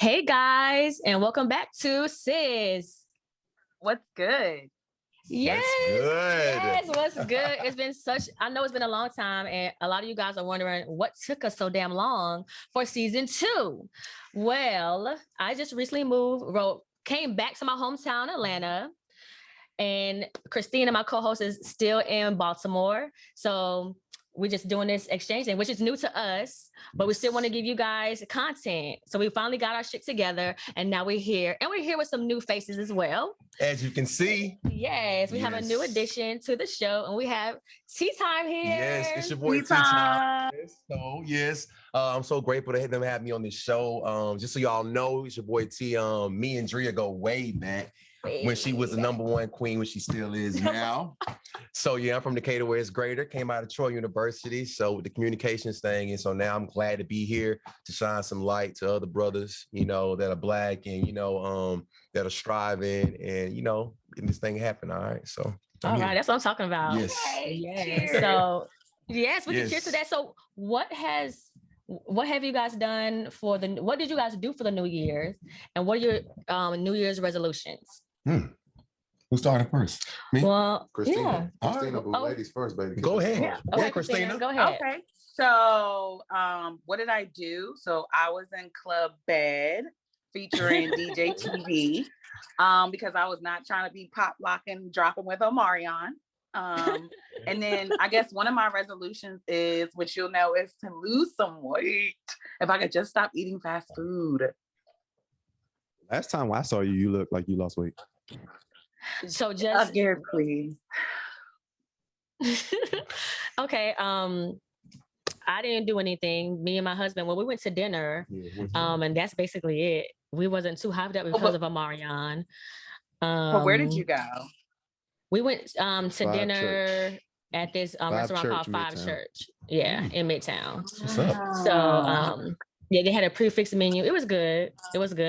Hey guys, and welcome back to Sis. What's good? Yes, That's good. what's good? I know it's been a long time, and a lot of you guys are wondering what took us so damn long for season 2. Well, I just recently came back to my hometown, Atlanta, and Christina, my co-host, is still in Baltimore. So we're just doing this exchange thing, which is new to us, but we still want to give you guys content. So we finally got our shit together, and now we're here. And we're here with some new faces as well. As you can see. Yes, we have a new addition to the show, and we have Tea Time here. Yes, it's your boy Tea Time. Yes. I'm so grateful to have them have me on this show. Just so y'all know, it's your boy T. Me and Drea go way back when she was the #1 queen, which she still is now. So yeah, I'm from Decatur, where it's greater. Came out of Troy University, so with the communications thing, and so now I'm glad to be here to shine some light to other brothers, that are Black and that are striving and getting this thing happen. All right, so all right, that's what I'm talking about. Yes. Yes. So yes, we can cheer to that. So what have you guys done what did you guys do for the New Year's, and what are your New Year's resolutions? Who started first? Me? Well, Christina. yeah. Christina, ladies first, baby. Go ahead. Yeah. Okay, Christina. Go ahead. Okay. So, what did I do? So I was in Club Bed featuring DJ TV, because I was not trying to be pop locking, dropping with Omarion. And then I guess one of my resolutions is, which you'll know, is to lose some weight. If I could just stop eating fast food. Last time I saw you, you looked like you lost weight. So just Again, please. Okay. I didn't do anything. Me and my husband, we went to dinner, and that's basically it. We wasn't too hyped up because of Omarion. But where did you go? We went to dinner at this restaurant called Five Church. Yeah, in Midtown. What's up? So yeah, they had a prefix menu. It was good,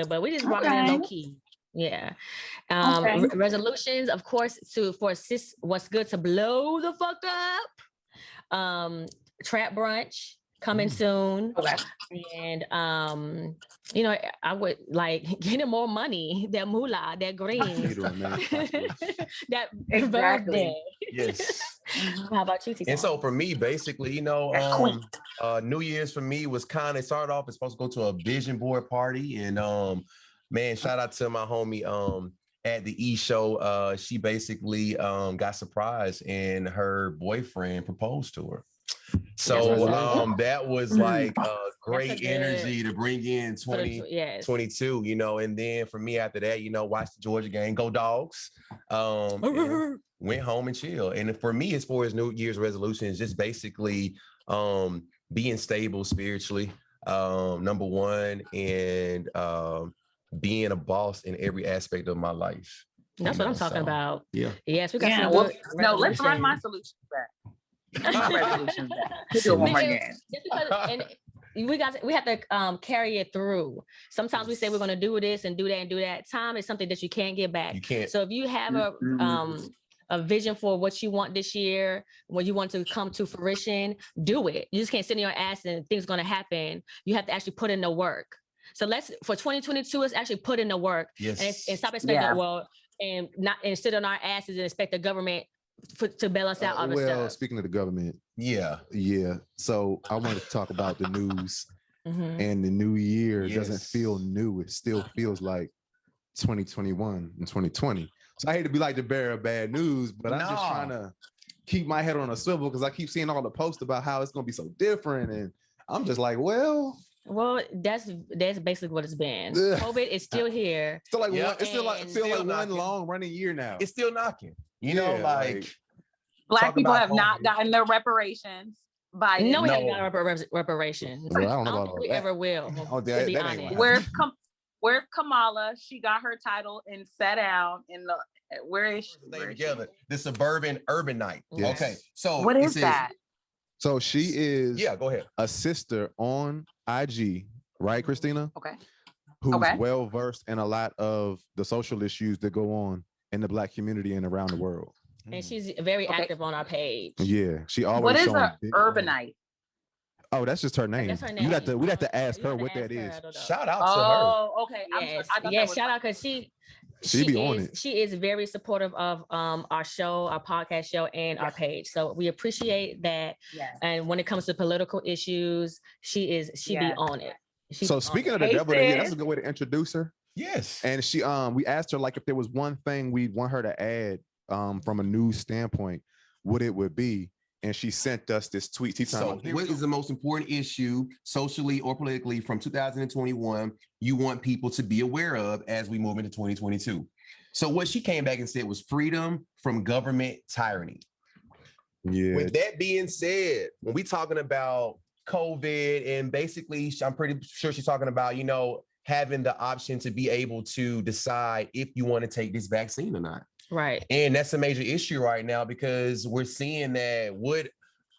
but we just brought it in low key. Yeah. Resolutions, of course, for Sis What's Good to blow the fuck up. Trap brunch coming soon. Okay. And I would like getting more money, that moolah, that green. That birthday. Yes. How about you, T? And so for me, basically, New Year's for me was kind of started off as supposed to go to a vision board party. And man, shout out to my homie at the E show. She basically got surprised and her boyfriend proposed to her. So that was like great energy to bring in 2022, and then for me after that, watch the Georgia game, go Dogs, went home and chill. And for me, as far as New Year's resolutions, just basically being stable spiritually, #1, and being a boss in every aspect of my life. That's what I'm talking about. Yeah. Yes, we got some no, let's run my solutions back. My resolutions back. Do it one more again. And we have to carry it through. Sometimes we say we're going to do this and do that and do that. Time is something that you can't get back. You can't. So if you have a vision for what you want this year, when you want to come to fruition, do it. You just can't sit in your ass and things going to happen. You have to actually put in the work. So for 2022, let's actually put in the work. Yes. And stop expecting and sit on our asses and expect the government to bail us out. Well, speaking of the government, yeah. So I wanted to talk about the news, and the new year doesn't feel new. It still feels like 2021 and 2020. So I hate to be like the bearer of bad news, but I'm just trying to keep my head on a swivel because I keep seeing all the posts about how it's going to be so different, and I'm just like, well, that's basically what it's been. COVID is still here. So like it's still like one long running year now. It's still knocking. Black people have not gotten their reparations. We haven't gotten reparations. Well, I don't know about all we that. ever will. That ain't Where's Kamala? She got her title and sat down in the. Where is she? Together, the suburban urban night. Yes. Okay, so what is that? So she is go ahead. A sister on IG, right, Christina? Okay. Who's well versed in a lot of the social issues that go on in the Black community and around the world. And she's very active on our page. Yeah, she always. What is an urbanite? Oh, that's just her name. That's her We'd have name. to ask You her have to what that ask her. is. I don't know. Shout out to her. Oh, okay. Yes. I thought Yeah, that was shout out because She be on it. She is very supportive of our show, our podcast show, and our page. So we appreciate that. Yes. And when it comes to political issues, she be on it. So speaking of the devil, that's a good way to introduce her. Yes. And she we asked her like if there was one thing we'd want her to add from a news standpoint, what it would be. And she sent us this tweet. So what is the most important issue socially or politically from 2021 you want people to be aware of as we move into 2022? So what she came back and said was freedom from government tyranny. Yeah. With that being said, when we talking about COVID and basically I'm pretty sure she's talking about, you know, having the option to be able to decide if you want to take this vaccine or not. Right. And that's a major issue right now because we're seeing that with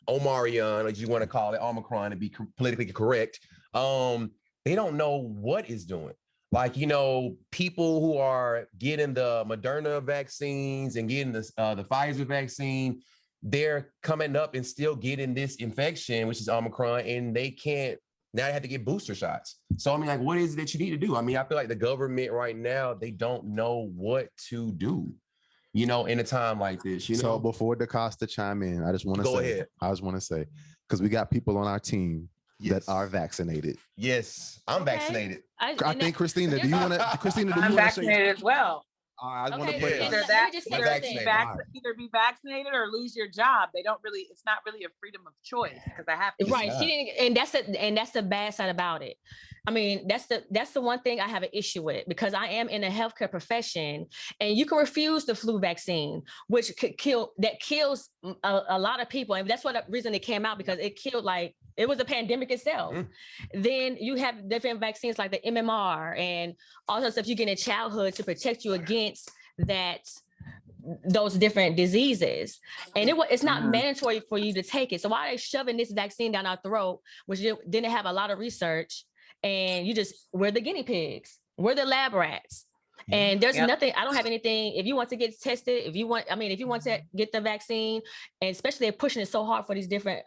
Omarion, as you want to call it, Omicron to be politically correct, they don't know what it's doing. Like, you know, people who are getting the Moderna vaccines and getting the Pfizer vaccine, they're coming up and still getting this infection, which is Omicron, and they can't, now they have to get booster shots. So, I mean, like, what is it that you need to do? I mean, I feel like the government right now, they don't know what to do, you know, in a time like this, you know? So before DaCosta chime in, I just want to say, because we got people on our team that are vaccinated. Yes, I'm vaccinated. I think Christina, do you want to? Christina, do you want to? I'm vaccinated as well. I want to put either be vaccinated or lose your job. They don't really. It's not really a freedom of choice because I have to. Right. She didn't, and that's the bad side about it. I mean, that's the one thing I have an issue with because I am in a healthcare profession, and you can refuse the flu vaccine, which kills a lot of people, and that's what the reason it came out because it killed it was a pandemic itself. Mm-hmm. Then you have different vaccines like the MMR and all that stuff you get in childhood to protect you against those different diseases. And it's not mandatory for you to take it. So why are they shoving this vaccine down our throat, which didn't have a lot of research, and we're the guinea pigs, we're the lab rats. And there's nothing, I don't have anything. If you want to get tested, if you want to get the vaccine, and especially they're pushing it so hard for these different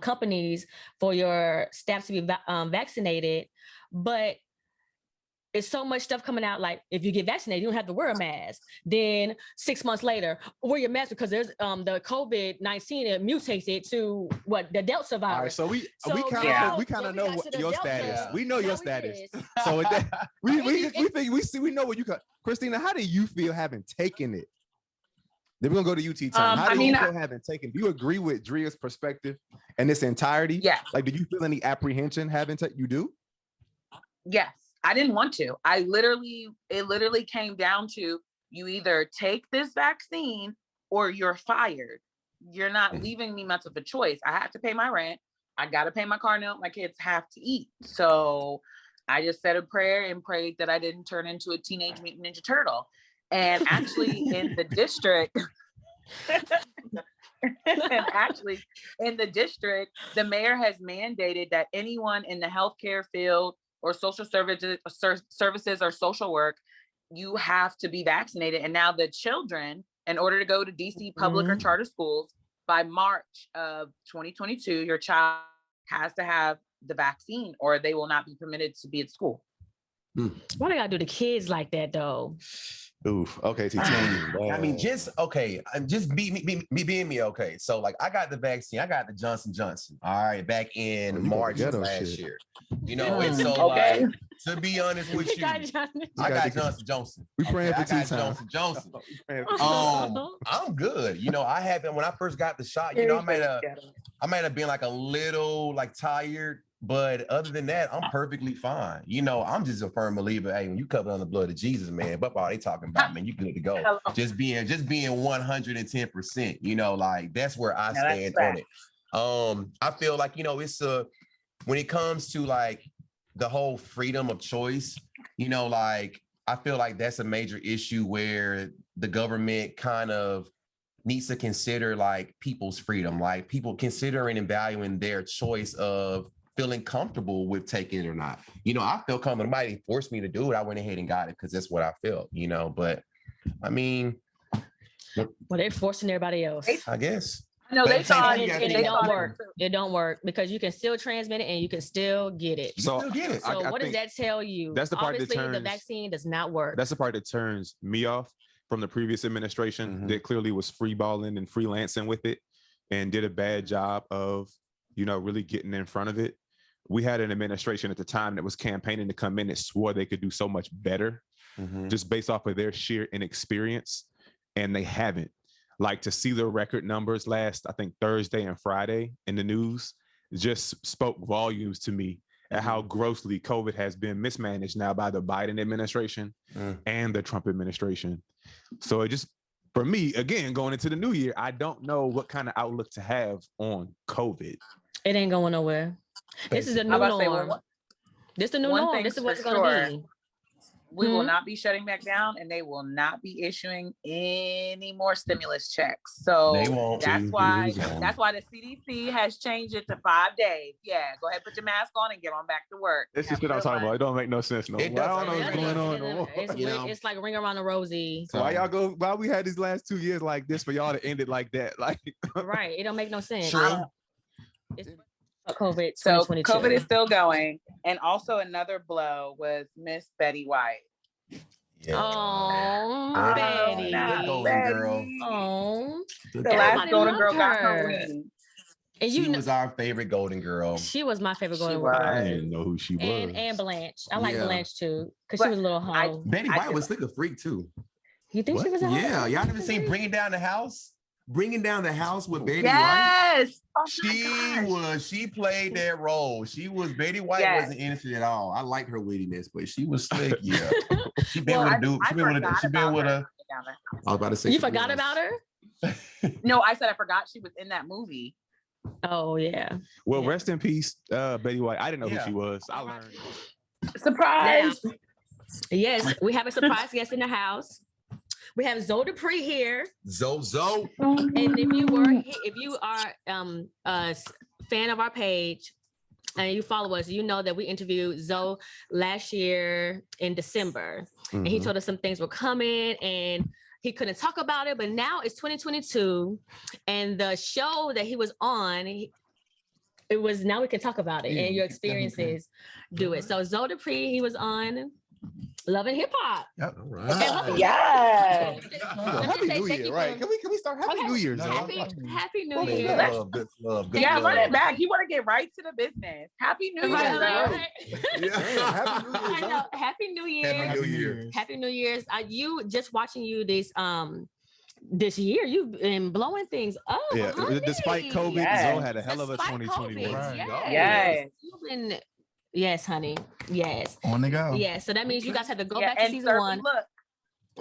companies for your staff to be vaccinated, but it's so much stuff coming out. Like if you get vaccinated, you don't have to wear a mask. Then 6 months later, wear your mask because there's the COVID-19 it mutated to the Delta virus. All right, so we kind of know what your status. We know your status. So we know what you got. Christina, how do you feel having taken it? Then we're gonna go to UT time. How do you feel having taken? Do you agree with Dria's perspective and its entirety? Yeah. Like, did you feel any apprehension having taken? You do? Yes. I didn't want to. It literally came down to you either take this vaccine or you're fired. You're not leaving me much of a choice. I have to pay my rent. I got to pay my car note. My kids have to eat. So I just said a prayer and prayed that I didn't turn into a Teenage Mutant Ninja Turtle. And actually in the district, the mayor has mandated that anyone in the healthcare field or social services or social work, you have to be vaccinated. And now the children, in order to go to DC public or charter schools, by March of 2022, your child has to have the vaccine or they will not be permitted to be at school. Why do I gotta do the kids like that though? Oof. Okay. I mean, just being me. Okay. So like I got the vaccine. I got the Johnson. All right. Back in March of last year. You know, and so like, to be honest with you, I got Johnson. We praying for two times. Johnson. I'm good. You know, I haven't, when I first got the shot, you know, I might have been like a little like tired. But other than that, I'm perfectly fine. You know, I'm just a firm believer. Hey, when you cover on the blood of Jesus, man, but all they talking about, man, you good to go. Hello. Just being 110%. You know, like that's where I stand on it. I feel like, you know, it's when it comes to like the whole freedom of choice, you know, like I feel like that's a major issue where the government kind of needs to consider like people's freedom, like people considering and valuing their choice of feeling comfortable with taking it or not. You know, I feel comfortable. Nobody forced me to do it. I went ahead and got it because that's what I felt, you know, but I mean. Well, they're forcing everybody else. I guess. No, But they at the same thought time, you And, gotta and think it don't about work. It don't work because you can still transmit it and you can still get it. You So still get it. So I what does think that tell you? that's the part that Obviously, the turns- vaccine does not work. that's the part that turns me off from the previous administration that clearly was free balling and freelancing with it and did a bad job of, really getting in front of it. We had an administration at the time that was campaigning to come in and swore they could do so much better just based off of their sheer inexperience. And they haven't. Like, to see the record numbers last, I think, Thursday and Friday in the news just spoke volumes to me at how grossly COVID has been mismanaged now by the Biden administration and the Trump administration. So it just, for me, again, going into the new year, I don't know what kind of outlook to have on COVID. It ain't going nowhere. This is a new norm. This is the new norm. This is what's going to be. We will not be shutting back down, and they will not be issuing any more stimulus checks. So They won't. that's why the CDC has changed it to 5 days. Yeah, go ahead, put your mask on and get on back to work. This is what I'm talking about. It don't make no sense no more. I don't know what's going on no more. It's like ring around the rosy. So why we had these last 2 years like this for y'all to end it like that? Like, right. It don't make no sense. True. It's COVID. So COVID is still going. And also another blow was Miss Betty White. Yeah. Oh, Betty. Golden girl. Oh, the last Golden Girl got her wing. And She was our favorite Golden Girl. She was my favorite Golden was. Girl. I didn't even know who she was. And Blanche. I like Yeah. Blanche too, because she was a little hoe. Betty White was like a freak too. You think she was a hoe? Yeah, y'all never seen Bringing Down the House? Bringing Down the House with Betty White. Yes. Oh She played that role. Betty White wasn't innocent at all. I like her wittiness, but she was slick. Yeah. She been with a dude. She been with a. I was about to say. You forgot about her? No, I said I forgot she was in that movie. Oh yeah. Well, rest in peace, Betty White. I didn't know who she was. I learned. Surprise. Now, yes, we have a surprise guest in the house. We have Zoe Dupree here. Zoe. And if you are a fan of our page and you follow us, you know that we interviewed Zoe last year in December. And he told us some things were coming and he couldn't talk about it, but now it's 2022 and the show that he was on, now we can talk about it and your experiences do it. So Zoe Dupree, he was on Love and Hip Hop. Yep. All right. Yeah. Happy New Year, right? Can we start Happy New Year, Zoe? Happy New Year. Good love. Yeah, run it back. You want to get right to the business. Happy New Year. Right. Happy New Year. I know. Happy New Year. Happy New Year. Happy New Year's. You just watching you this year, you've been blowing things up. Yeah, honey. despite COVID, Zoe had a hell of a Despite 2021. COVID, Yes. You've been, yes, honey. Yes. On the go. Yes. So that means you guys have to go back to season one. Look.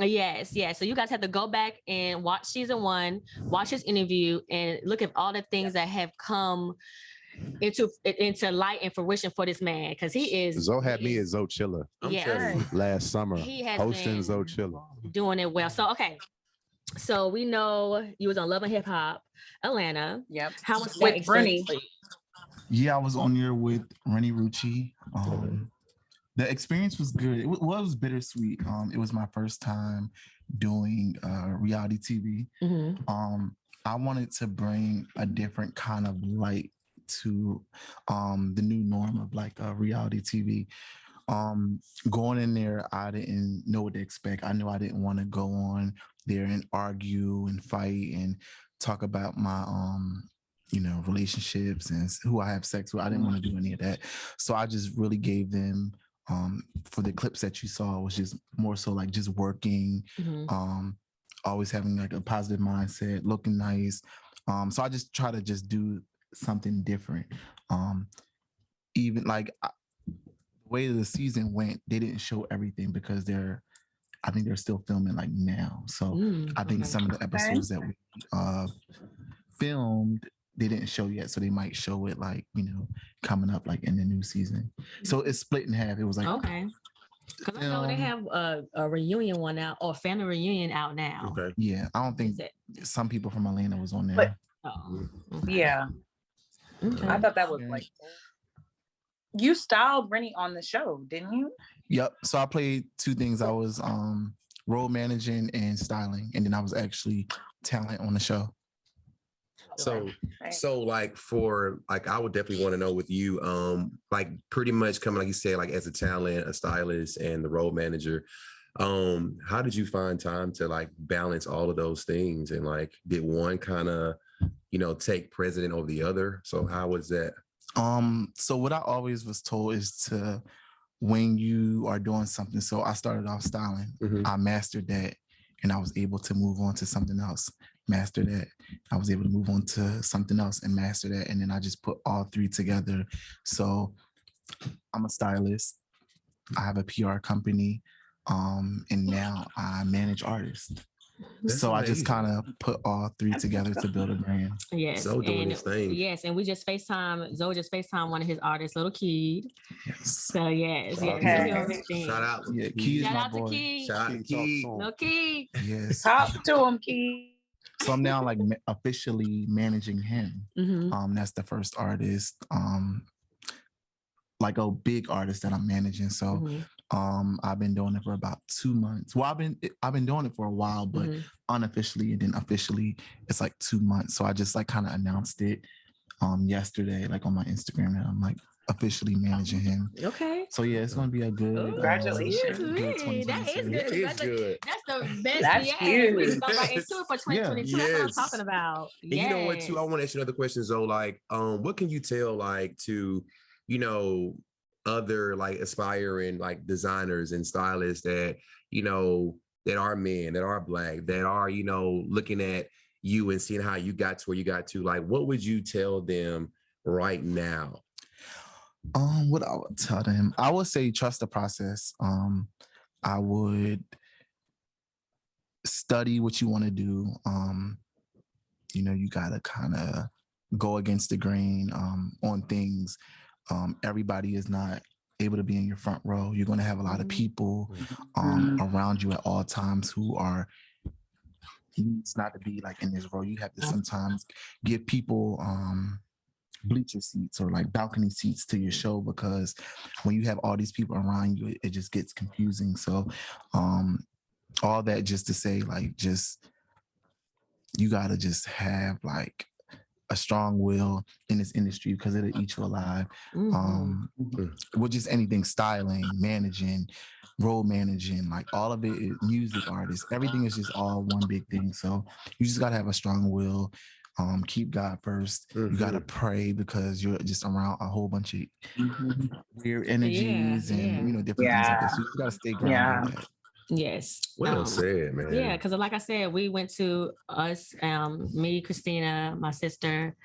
Yes. So you guys have to go back and watch season one, watch his interview, and look at all the things that have come into light and fruition for this man, because he is. Zoe had me as Zoe Chilla. Last summer. He has hosting been Zoe Chilla. doing it well. So okay. So we know you was on Love and Hip Hop, Atlanta. Yep. How was that With experience Bruni? for you? Yeah, I was on there with Rennie Rucci. The experience was good. It was bittersweet. It was my first time doing reality TV. I wanted to bring a different kind of light to the new norm of like reality TV. Going in there, I didn't know what to expect. I knew I didn't want to go on there and argue and fight and talk about my relationships and who I have sex with. I didn't want to do any of that. So I just really gave them for the clips that you saw was just more so like just working, always having like a positive mindset, looking nice. So I just try to just do something different. Even like the way the season went, they didn't show everything because I think they're still filming like now. So I think some of the episodes that we filmed, they didn't show yet. So they might show it like, coming up like in the new season. So it's split in half. It was like, okay. Because I know they have a reunion one out or family reunion out now. Okay. Yeah, I don't think some people from Atlanta was on there. Okay. Yeah. Okay. I thought that was like, you styled Rennie on the show, didn't you? Yep. So I played two things. I was role managing and styling, and then I was actually talent on the show. popular. So like for like I would definitely want to know with you, like pretty much coming like you said, like as a talent, a stylist, and the road manager. How did you find time to like balance all of those things, and like did one kind of take precedent over the other? So how was that? So what I always was told is to, when you are doing something, so I started off styling, I mastered that, and I was able to move on to something else, master that. I was able to move on to something else and master that, and then I just put all three together. So I'm a stylist, I have a PR company, and now I manage artists. That's so amazing. I just kind of put all three together to build a brand. Yes. So doing and his thing. Yes, and we just Zoe just FaceTime one of his artists, little Kid. So yes, yes. Okay. He doing big things. Shout out. Yeah, Key is Shout my out to boy. Key. Shout out to Key. No Key. Yes. Talk to him, Key. So I'm now like officially managing him. That's the first artist, like a big artist that I'm managing. So I've been doing it for about 2 months. Well, I've been doing it for a while, but unofficially and then officially it's like 2 months. So I just like kind of announced it yesterday, like on my Instagram, and I'm like officially managing him. Okay. So yeah, it's gonna be a good Congratulations. good That is 2022. good. That is good. That's the best. That's We huge. can go right into it for 2022. That's what I'm talking about. And you know what, too? I want to ask you another question, Zoe. Like, what can you tell, like, to, other like aspiring like designers and stylists that, that are men, that are Black, that are, looking at you and seeing how you got to where you got to? Like, what would you tell them right now? What I would tell them, I would say trust the process. I would study what you want to do. You gotta kind of go against the grain on things. Everybody is not able to be in your front row. You're going to have a lot of people around you at all times who are needs not to be like in this row. You have to sometimes give people bleacher seats or like balcony seats to your show, because when you have all these people around you, it just gets confusing. So all that just to say, like, just you got to just have like a strong will in this industry, because it'll eat you alive. With just anything, styling, managing, role managing, like all of it is music artists. Everything is just all one big thing. So you just gotta have a strong will. Keep God first. You gotta pray, because you're just around a whole bunch of weird energies and different things like that. So you gotta stay grounded. Yes. Well said, man. Yeah, because like I said, we went to me, Christina, my sister,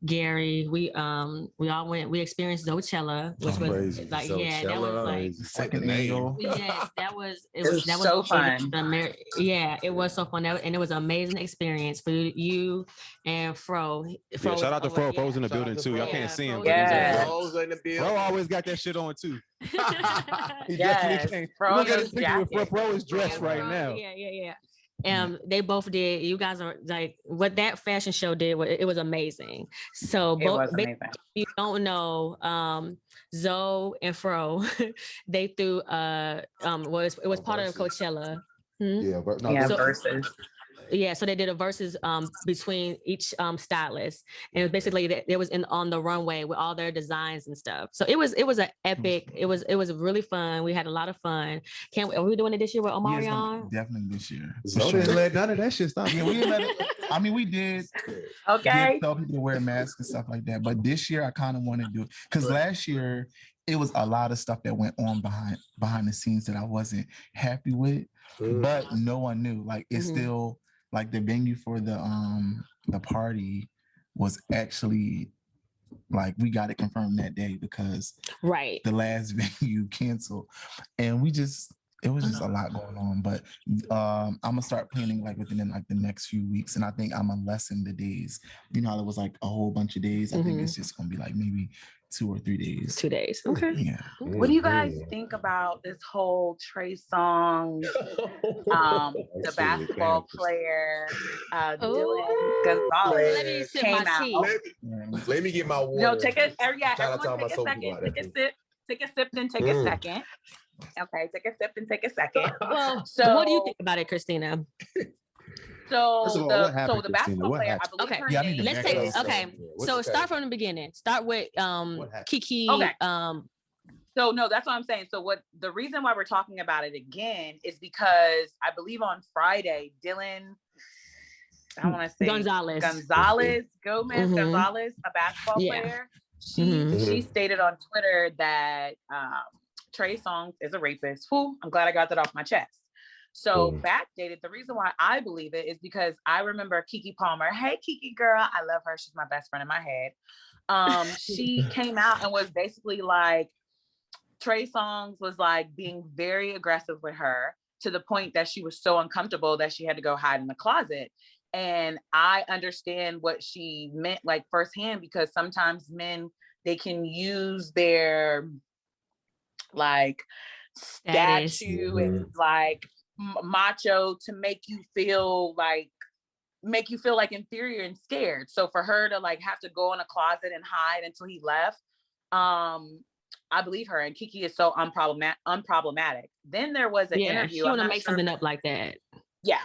Gary. We all went. We experienced Zoechella, which was like, that was like second annual. Yes, that was so fun. It was so fun, and it was an amazing experience for you and Fro. Shout out to Fro. Fro's in the building too. Y'all can't see him. Fro's in the building. Fro always got that shit on too. He Yes, definitely Fro look at is his picture with Fro is dressed right now. Yeah. They both did. You guys are like, what that fashion show did. It was amazing. So it was amazing. If you don't know, Zoe and Fro, they threw it was part of Coachella. Versus. Yeah, so they did a versus between each stylist, and it was basically it was on the runway with all their designs and stuff. So it was an epic. It was really fun. We had a lot of fun. Are we doing it this year with Omarion? Definitely this year. So didn't let none of that shit stop. Yeah, we didn't let it. I mean, we did. Okay. Tell people to wear masks and stuff like that. But this year, I kind of want to do it, because last year it was a lot of stuff that went on behind the scenes that I wasn't happy with. But no one knew. Like, it's still. Like, the venue for the party was actually, like, we got it confirmed that day, because the last venue canceled, and it was just a lot going on. But I'm gonna start planning like within like the next few weeks, and I think I'm gonna lessen the days. You know how there was like a whole bunch of days. I think it's just gonna be like maybe 2 or 3 days. 2 days. Okay. Yeah. What do you guys think about this whole Trey Songz, the basketball player, Dylan Gonzalez came out? Let me get my water. No, take a second. Take a sip, then take a second. Okay, take a sip and take a second. Well, so what do you think about it, Christina? So First of all, what happened, the Christina? basketball What player, I happened? believe Okay. her Yeah, I need name. to Let's back take up. okay. So start from the beginning. Start with Kiki. Okay. So no, that's what I'm saying. So what the reason why we're talking about it again is because I believe on Friday, Dylan, I want to say Gonzalez, Gonzalez, a basketball player. She stated on Twitter that Trey Songz is a rapist. Whew, I'm glad I got that off my chest. So backdated, the reason why I believe it is because I remember Keke Palmer. Hey, Keke girl, I love her. She's my best friend in my head. She came out and was basically like, Trey Songz was like being very aggressive with her to the point that she was so uncomfortable that she had to go hide in the closet. And I understand what she meant like firsthand, because sometimes men, they can use their like statue and like macho to make you feel like inferior and scared. So for her to like have to go in a closet and hide until he left, I believe her. And Keke is so unproblematic. Then there was an interview. She want to make something up like that. Yeah.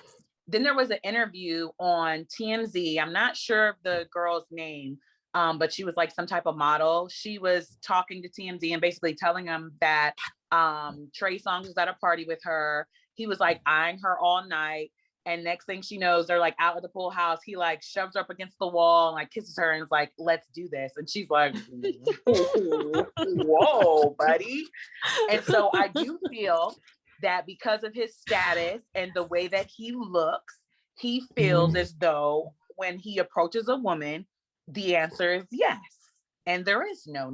Then there was an interview on TMZ. I'm not sure of the girl's name, but she was like some type of model. She was talking to TMZ and basically telling them that Trey Songz was at a party with her. He was like eyeing her all night. And next thing she knows, they're like out at the pool house. He like shoves her up against the wall and like kisses her and is like, let's do this. And she's like, whoa, buddy. And so I do feel that because of his status and the way that he looks, he feels as though when he approaches a woman, the answer is yes. And there is no.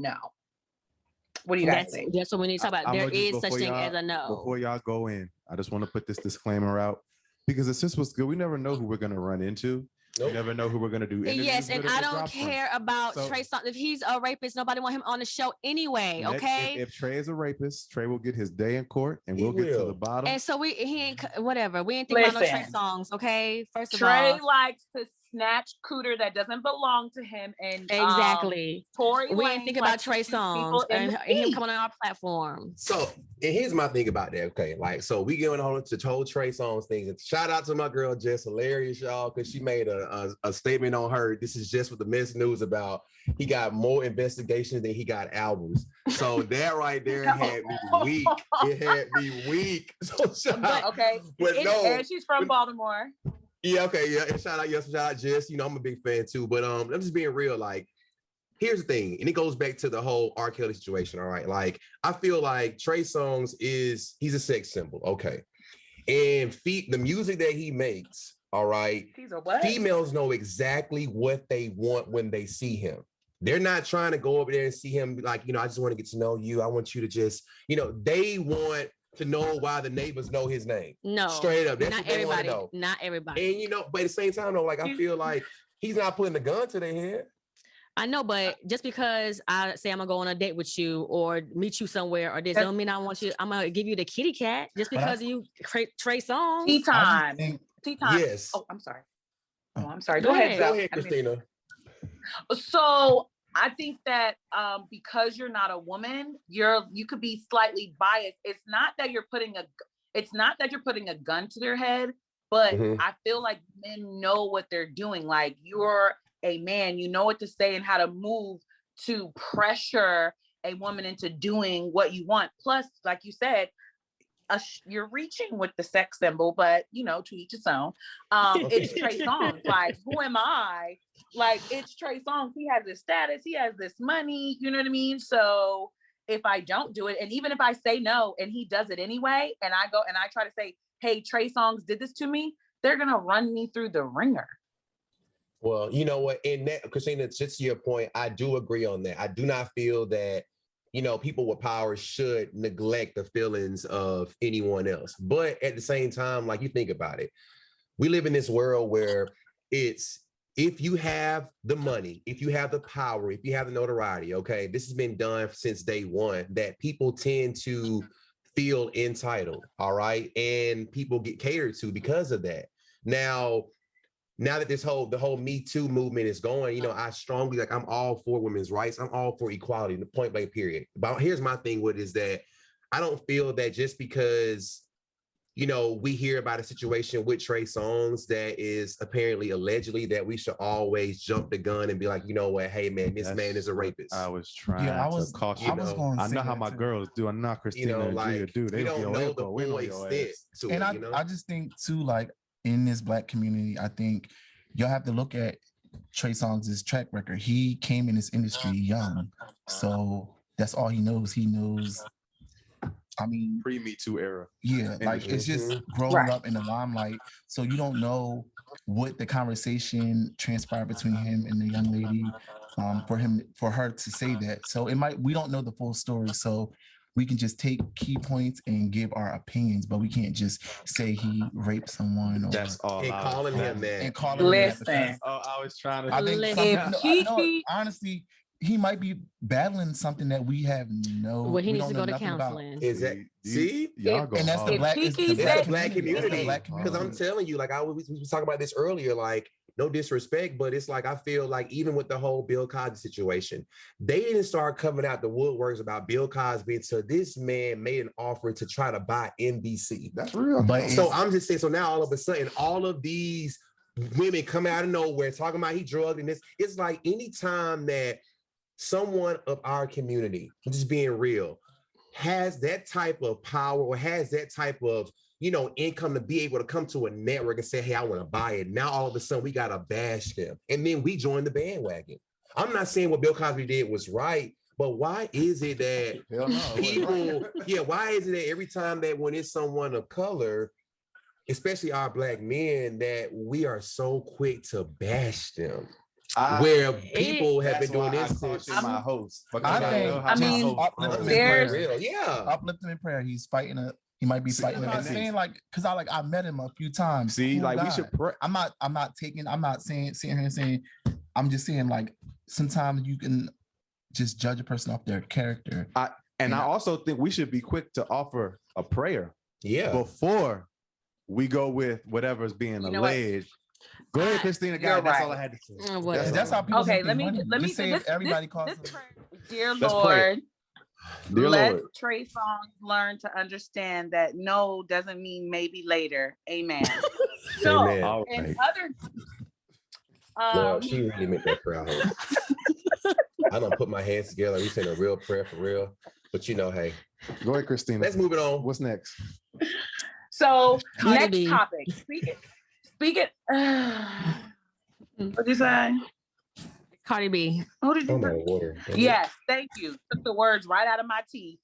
What do you guys think? That's what we need to talk about. There is such thing as a no. Before y'all go in, I just want to put this disclaimer out, because the sis was good. We never know who we're going to run into. Nope. We never know who we're going to do interviews. Yes, and I don't care about Trey Songz. If he's a rapist, nobody want him on the show anyway, okay? If Trey is a rapist, Trey will get his day in court, and we'll get to the bottom. And so he ain't, whatever. We ain't thinking about no Trey Songz, okay? First of all. Trey likes to snatch cooter that doesn't belong to him. And exactly. Tory we ain't thinking about Trey Songz and him coming on our platform. So, and here's my thing about that, okay? Like, so we going on to the whole Trey Songz thing. And shout out to my girl Jess, hilarious, y'all, because she made a statement on her. This is just what the mess news about. He got more investigations than he got albums. So that right there had me weak. It had me weak. So and she's from Baltimore. Yeah, okay, yeah. And shout out Jess. You know, I'm a big fan too. But I'm just being real. Like, here's the thing, and it goes back to the whole R. Kelly situation. All right, like I feel like Trey Songz he's a sex symbol. Okay, and the music that he makes. All right, females know exactly what they want when they see him. They're not trying to go over there and see him like, you know, I just want to get to know you. I want you to just, you know, they want to know why the neighbors know his name. No, straight up. That's not what they want to know. Not everybody. And you know, but at the same time, though, like I feel like he's not putting the gun to their head. I know, but just because I say I'm gonna go on a date with you or meet you somewhere or this, don't mean I want you. I'm gonna give you the kitty cat just because you Trey Songz. Tea time. Yes. Oh, I'm sorry. Go ahead, Christina. So I think that because you're not a woman, you could be slightly biased. It's not that you're putting a gun to their head, but I feel like men know what they're doing. Like, you're a man, you know what to say and how to move to pressure a woman into doing what you want. Plus, like you said, you're reaching with the sex symbol, but you know, to each his own. It's Trey Songz. Like, who am I? Like, it's Trey Songz. He has this status, he has this money, you know what I mean? So if I don't do it, and even if I say no and he does it anyway, and I go and I try to say, hey, Trey Songz did this to me, they're gonna run me through the ringer. Well, you know what, in that, Christina, just to your point, I do agree on that. I do not feel that, you know, people with power should neglect the feelings of anyone else. But at the same time, like, you think about it, we live in this world where it's, if you have the money, if you have the power, if you have the notoriety, okay, this has been done since day one, that people tend to feel entitled, all right? And people get catered to because of that. Now that the whole Me Too movement is going, you know, I strongly, like, I'm all for women's rights. I'm all for equality, the point blank period. But here's my thing with it is that I don't feel that just because you know, we hear about a situation with Trey Songz that is apparently allegedly that we should always jump the gun and be like, you know what, hey man, this man is a rapist. I was trying I was to caution. I know how my girls do. I'm not Christina and Gia do. They don't know the full extent to and it, you know? I just think too, like in this Black community, I think y'all have to look at Trey Songz' track record. He came in this industry young, so that's all he knows. He knows, I mean, pre-Me Too era. Yeah, like it's just growing up in the limelight. So you don't know what the conversation transpired between him and the young lady, for her to say that. So we don't know the full story. So we can just take key points and give our opinions, but we can't just say he raped someone. Or, that's all. And calling him that. And calling him that. Because, I was trying to. I think honestly, he might be battling something that we have well, he needs to go to counseling. Is that see? Y'all go. And that's the Black. It's the Black community. Because I'm telling you, like we was talking about this earlier, like. No disrespect, but it's like I feel like even with the whole Bill Cosby situation, they didn't start coming out the woodworks about Bill Cosby until this man made an offer to try to buy NBC. That's real. But so I'm just saying, so now all of a sudden, all of these women come out of nowhere talking about he drugged and this. It's like anytime that someone of our community, just being real, has that type of power or has that type of income to be able to come to a network and say, hey, I want to buy it. Now, all of a sudden, we got to bash them. And then we join the bandwagon. I'm not saying what Bill Cosby did was right, but why is it that why is it that every time that when it's someone of color, especially our Black men, that we are so quick to bash them? Where people have been doing this since my host. Uplifting in prayer. He's fighting he might be fighting. I'm not saying like because I met him a few times. See, like we should pray. I'm not saying sitting here and saying. I'm just saying like sometimes you can just judge a person off their character. I also think we should be quick to offer a prayer. Yeah. Before we go with whatever's being alleged. Go ahead, Christina. God, that's all I had to say. That's how people. Okay, let me say everybody calls. Dear Lord. Let Trey Songz learn to understand that no doesn't mean maybe later. Amen. So, Amen. And Lord, she really meant that prayer. I don't put my hands together. We saying a real prayer for real. But hey. Go ahead, Christina. Let's move it on. What's next? So, next topic. Speak it. What'd you say? Cardi B. Who did you water? Yes, thank you. Took the words right out of my teeth.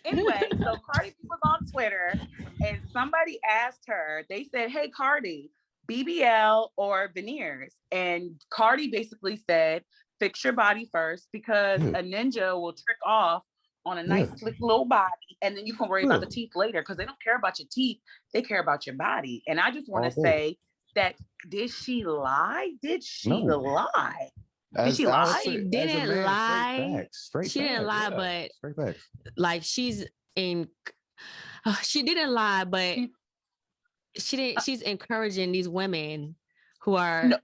Anyway, so Cardi B was on Twitter and somebody asked her, they said, hey, Cardi, BBL or veneers? And Cardi basically said, fix your body first because a ninja will trick off on a nice slick little body and then you can worry about the teeth later because they don't care about your teeth. They care about your body. And I just want to say that, did she lie? Did she lie? Did she lie? She didn't lie. She didn't lie, but like she's in. She didn't lie, but she didn't. She's encouraging these women who are. No.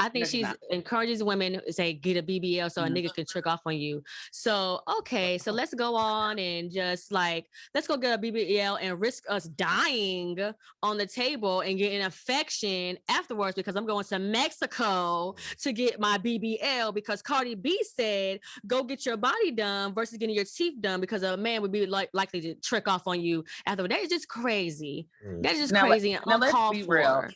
I think she's encourages women to say get a BBL so a nigga can trick off on you. So okay, so let's go on and just let's go get a BBL and risk us dying on the table and get an infection afterwards because I'm going to Mexico to get my BBL because Cardi B said go get your body done versus getting your teeth done because a man would be likely to trick off on you afterwards. That is just crazy. That is just crazy and uncalled for. Real.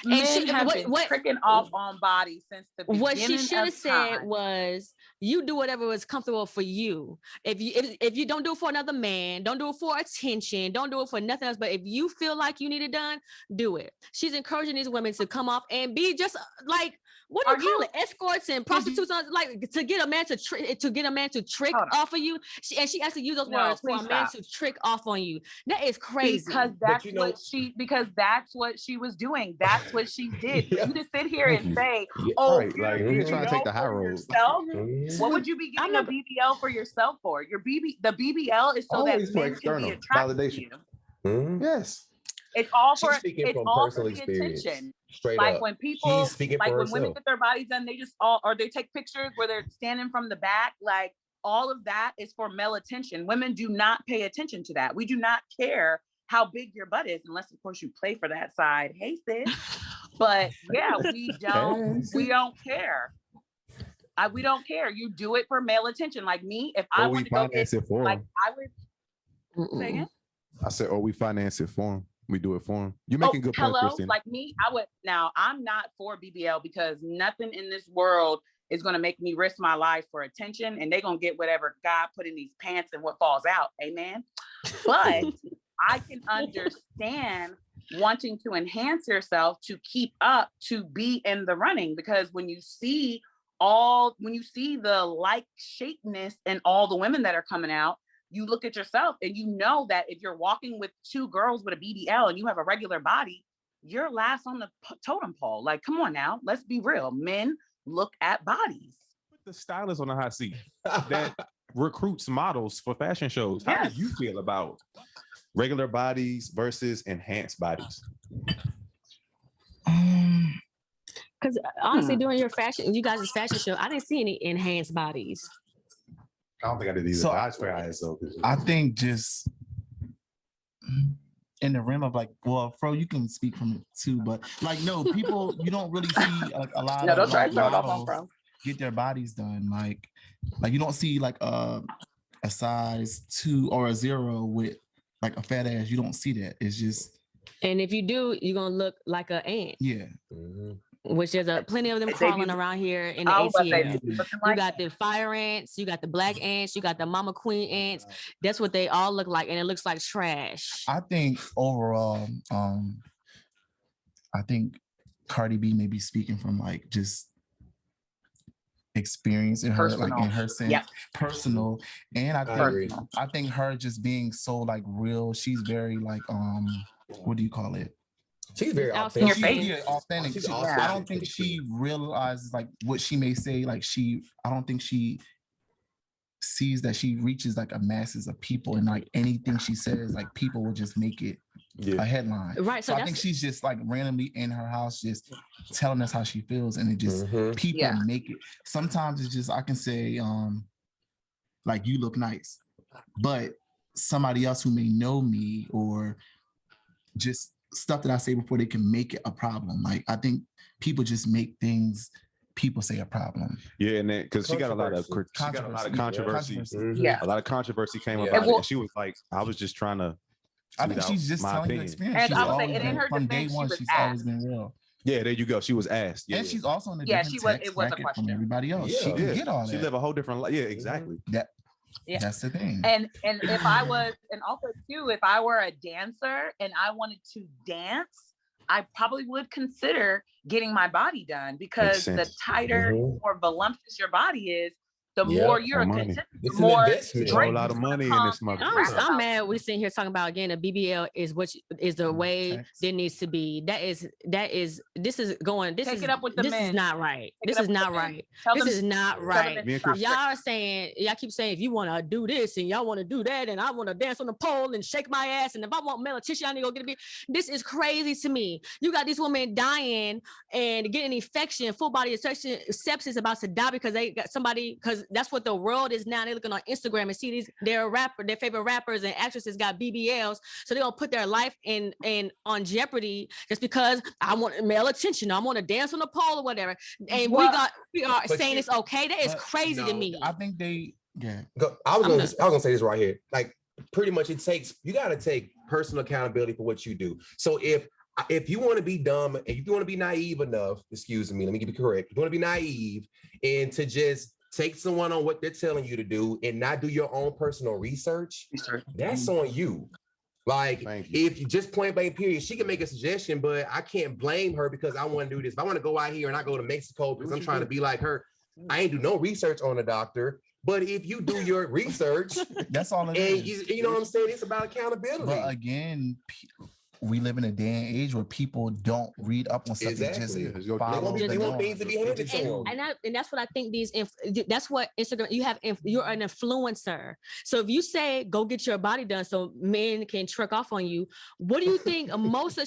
Men have been tricking off on bodies since the beginning. What she should have said was, "You do whatever was comfortable for you. If you don't do it for another man, don't do it for attention, don't do it for nothing else. But if you feel like you need it done, do it." She's encouraging these women to come off and be just like what do you call it? Escorts and prostitutes, to get a man to trick off of you. She actually used those words for a man to trick off on you. That is crazy. Because that's what she was doing. That's what she did. For you to sit here and say, "Oh, you're trying to take the high road." What would you be getting a BBL for yourself for? The BBL is so that men can be attracted to you. Yes. It's all for the attention. Straight like up. When people, like when women herself. get their bodies done, they just or they take pictures where they're standing from the back. Like all of that is for male attention. Women do not pay attention to that. We do not care how big your butt is, unless of course you play for that side. Hey sis. But yeah, we don't care. We don't care. You do it for male attention. Like me, if I want to go get, like I would say again. I said, we finance it for him. We do it for him. You're making good points, Christina. Like me, I would. Now, I'm not for BBL because nothing in this world is going to make me risk my life for attention, and they're going to get whatever God put in these pants and what falls out. Amen. But I can understand wanting to enhance yourself to keep up, to be in the running, because when you see the like shapeness in all the women that are coming out, you look at yourself and you know that if you're walking with two girls with a BBL and you have a regular body, you're last on the totem pole. Like, come on now, let's be real. Men look at bodies. Put the stylist on the hot seat that recruits models for fashion shows. How do you feel about regular bodies versus enhanced bodies? Because honestly, during you guys' fashion show, I didn't see any enhanced bodies. I don't think I did either. So, I swear I saw. I think just in the realm of like, well, Fro, you can speak from it too, but like, no, people, you don't really see like a lot of models get their bodies done. Like you don't see like a size 2 or a 0 with like a fat ass. You don't see that. It's just. And if you do, you're gonna look like an ant. Yeah. Mm-hmm. Which there's plenty of them crawling around here in the ATL. You got the fire ants, you got the black ants, you got the mama queen ants. That's what they all look like, and it looks like trash. I think overall, I think Cardi B may be speaking from like just experience in her like in her sense, personal, and I think her just being so like real. She's very like what do you call it? She's very authentic. Authentic. I don't think she realizes like what she may say. Like I don't think she sees that she reaches like a masses of people, and like anything she says, like people will just make it a headline. Right. So I think she's just like randomly in her house, just telling us how she feels, and it just people make it. Sometimes it's just I can say, like you look nice, but somebody else who may know me or just stuff that I say before they can make it a problem. Like I think people just make things people say a problem. Yeah, and then because she got a lot of controversy. A lot of controversy came about it, and she was like, "I was just trying to." I think she's just telling you experience. And I would say, it in her from day one, she's always been real. Yeah, there you go. She was asked. And she's also in a different tax bracket from everybody else. She can get all that. She live a whole different life. Yeah, exactly. That's the thing. And if I was, and also too, if I were a dancer and I wanted to dance, I probably would consider getting my body done, because the tighter or voluptuous your body is, the more you're content, the more a whole lot of money in this mother. I'm mad we're sitting here talking about again, a BBL is what is the way there needs to be. This is up with the men. This is not right. This is not right. This is not right. Y'all are saying, y'all keep saying, if you want to do this and y'all want to do that, and I want to dance on the pole and shake my ass, and if I want male tissue, I need to go get a BBL. This is crazy to me. You got these women dying and getting infection, full body infection, sepsis, about to die because they got somebody, because that's what the world is now. They're looking on Instagram and see their favorite rappers and actresses got BBLs, so they're gonna put their life in on jeopardy just because I want male attention. I want to dance on the pole or whatever. And we are saying it's okay. That is crazy to me. I think I was gonna say this right here. Like pretty much, you got to take personal accountability for what you do. So if you want to be dumb and if you want to be naive enough, excuse me, let me get it correct. If you want to be naive and to just take someone on what they're telling you to do and not do your own personal research, that's on you. Like, if you just point blank period, she can make a suggestion, but I can't blame her because I want to do this. If I want to go out here and I go to Mexico because I'm trying to be like her, I ain't do no research on a doctor. But if you do your research, that's all it is. You know what I'm saying? It's about accountability. But again, we live in a day and age where people don't read up on stuff. Exactly. Just follow. They want things to be handed to them. And that's what I think that's what Instagram, you're an influencer. So if you say, go get your body done so men can trick off on you, what do you think?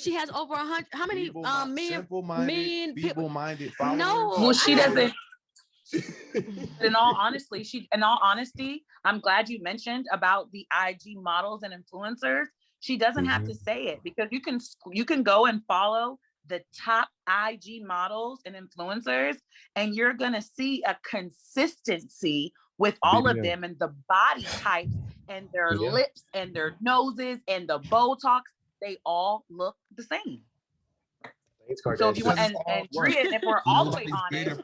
She has over 100, how many million feeble-minded followers? No. Well, she doesn't. In all honesty, I'm glad you mentioned about the IG models and influencers. She doesn't have to say it, because you can go and follow the top IG models and influencers, and you're gonna see a consistency with all of them, and the body types and their lips and their noses and the Botox, they all look the same. So if you want, and Drea, if we're all the way honest,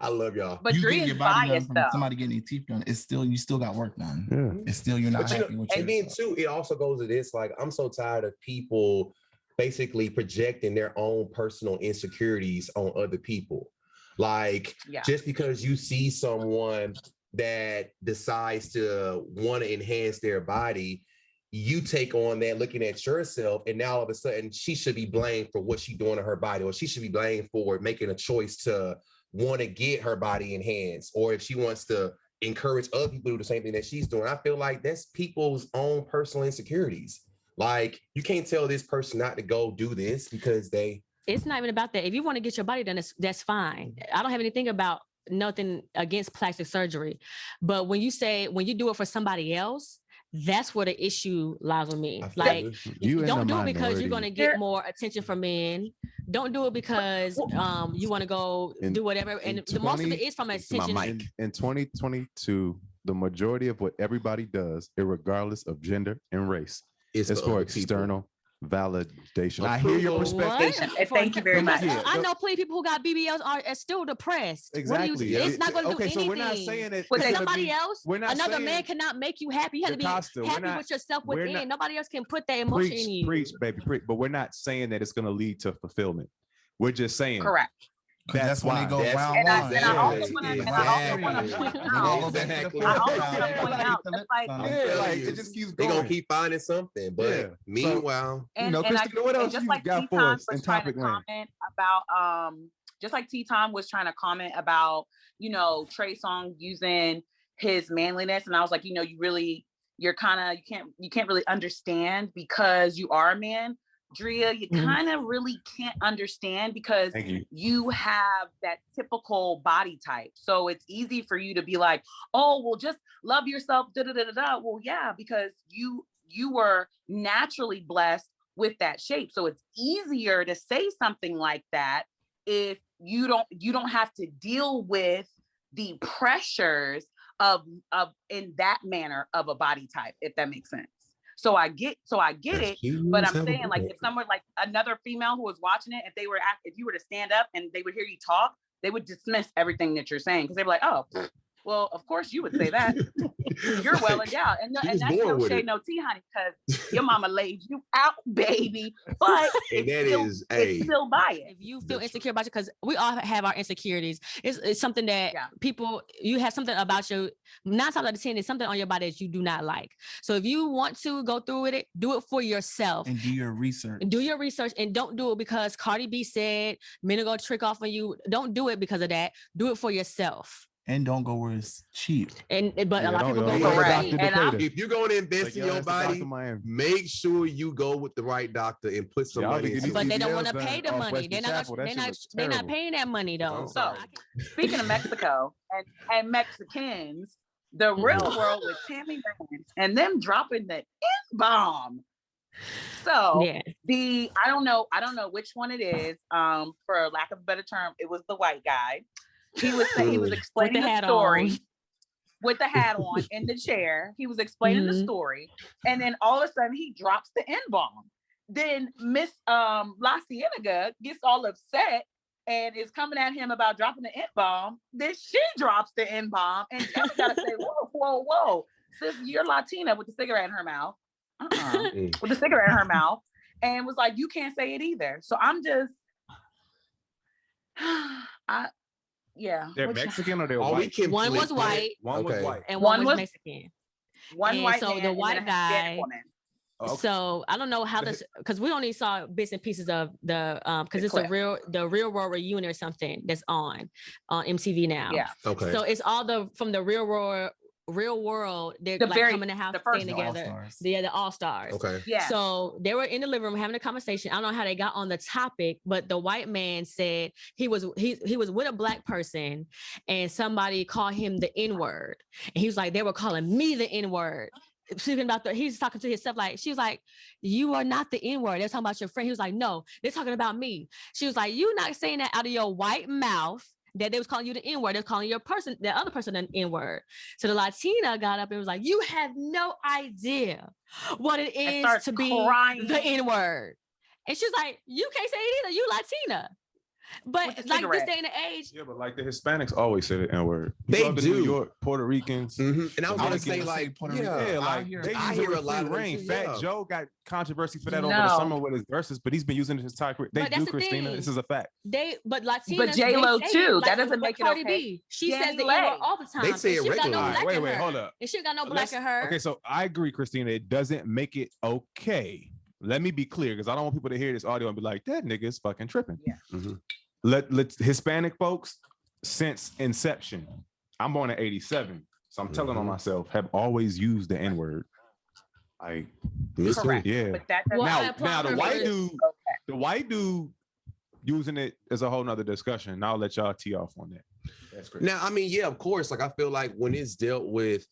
I love y'all. But Drea is biased though. Somebody getting their teeth done, it's still, you still got work done. Yeah. It's still, you're not happy with. And then too, it also goes to this, like, I'm so tired of people basically projecting their own personal insecurities on other people. Like, just because you see someone that decides to want to enhance their body, you take on that looking at yourself, and now all of a sudden she should be blamed for what she's doing to her body, or she should be blamed for making a choice to want to get her body enhanced, or if she wants to encourage other people to do the same thing that she's doing. I feel like that's people's own personal insecurities. Like, you can't tell this person not to go do this because it's not even about that. If you want to get your body done, that's fine. I don't have anything about nothing against plastic surgery, but when you do it for somebody else, that's where the issue lies with me. Like, don't do it because you're going to get more attention from men. Don't do it because you want to go do whatever. And the most of it is from attention. In 2022, the majority of what everybody does, regardless of gender and race, is for external validation. I hear your perspective. Thank you very much. I know plenty of people who got BBLs are still depressed. Exactly. It's not going to do anything. So we're not saying that with somebody else. Another man cannot make you happy. You have to be happy with yourself within. Nobody else can put that emotion in you. Preach, baby, preach. But we're not saying that it's going to lead to fulfillment. We're just saying. Correct. That's why they go round. And I also want to point out, like, it just keeps going. They're going to keep finding something. But meanwhile, Christina, what else you got for us in topic land? Just like T-Tom was trying to comment about, Trey Songz using his manliness. And I was like, you can't really understand because you are a man. Drea, you kind of really can't understand because you have that typical body type. So it's easy for you to be like, oh, well, just love yourself. Well, yeah, because you were naturally blessed with that shape. So it's easier to say something like that if you don't have to deal with the pressures of in that manner of a body type, if that makes sense. So I get it, but I'm saying, like, if someone, like another female who was watching it, if you were to stand up and they would hear you talk, they would dismiss everything that you're saying because they'd be like, oh, well, of course you would say that. You're well endowed, and that's no shade, no tea, honey, because your mama laid you out, baby. But it's still biased. If you feel insecure about you, because we all have our insecurities, it's something that you have something about you. 9 times out of 10, it's something on your body that you do not like. So if you want to go through with it, do it for yourself and do your research. And don't do it because Cardi B said men are gonna trick off on you. Don't do it because of that. Do it for yourself. And don't go where it's cheap. But a lot of people go right. If you're going to invest in your body, make sure you go with the right doctor and put some money into it. But they don't want to pay the money. They're not paying that money though. So speaking of Mexico and Mexicans, the real world with Tammy Rand and them dropping the N-bomb. So I don't know which one it is. For lack of a better term, it was the white guy. He was explaining the story with the hat on in the chair. He was explaining the story, and then all of a sudden he drops the N-bomb. Then Miss La Cienega gets all upset and is coming at him about dropping the N-bomb. Then she drops the N-bomb, and Tammy gotta say, whoa, sis, you're Latina with the cigarette in her mouth, with the cigarette in her mouth, and was like, you can't say it either. So I'm just, they're Mexican or they're white? One was white. One was white. And one was Mexican. One white man. So the white guy. Okay. So I don't know how this, because we only saw bits and pieces of the because it's the real world reunion or something that's on MTV now. Yeah. Okay. So it's all from the real world. They're coming to house, staying together. The all-stars. Okay. Yeah. So they were in the living room having a conversation. I don't know how they got on the topic, but the white man said he was with a black person and somebody called him the N-word. And he was like, they were calling me the N-word. speaking about he's talking to himself, like, she was like, you are not the N-word. They're talking about your friend. He was like, no, they're talking about me. She was like, you not saying that out of your white mouth that they was calling you the N-word. They're calling your person, the other person, an N-word. So the Latina got up and was like, you have no idea what it is to be the N-word. And she's like, you can't say it either. You Latina. But like this day and age, yeah, but like the Hispanics always say the N-word. They do. New York, Puerto Ricans, and I was gonna say like, Puerto yeah, like I hear a lot of rain. Fat Joe got controversy for that over No. the summer with his verses, but he's been using his entire career. They But do, that's the Christina. thing. This is a fact. But Latinas, But J-Lo they say too. it, That doesn't make it Cardi okay. B. She Danny says the Lay. N-word all the time. They say and it she got no regularly. black Wait, in her. hold up. And she got no black in her. Okay, so I agree, Christina. It doesn't make it okay. Let me be clear, because I don't want people to hear this audio and be like, that nigga is fucking tripping. Yeah. Mm-hmm. Let Hispanic folks, since inception, I'm born in 87, so I'm telling on myself, have always used the N-word. Like, Correct. yeah. But that Well, now the white Okay. dude using it is a whole nother discussion. And I'll let y'all tee off on that. That's great. Now, I mean, yeah, of course. Like, I feel like when it's dealt with,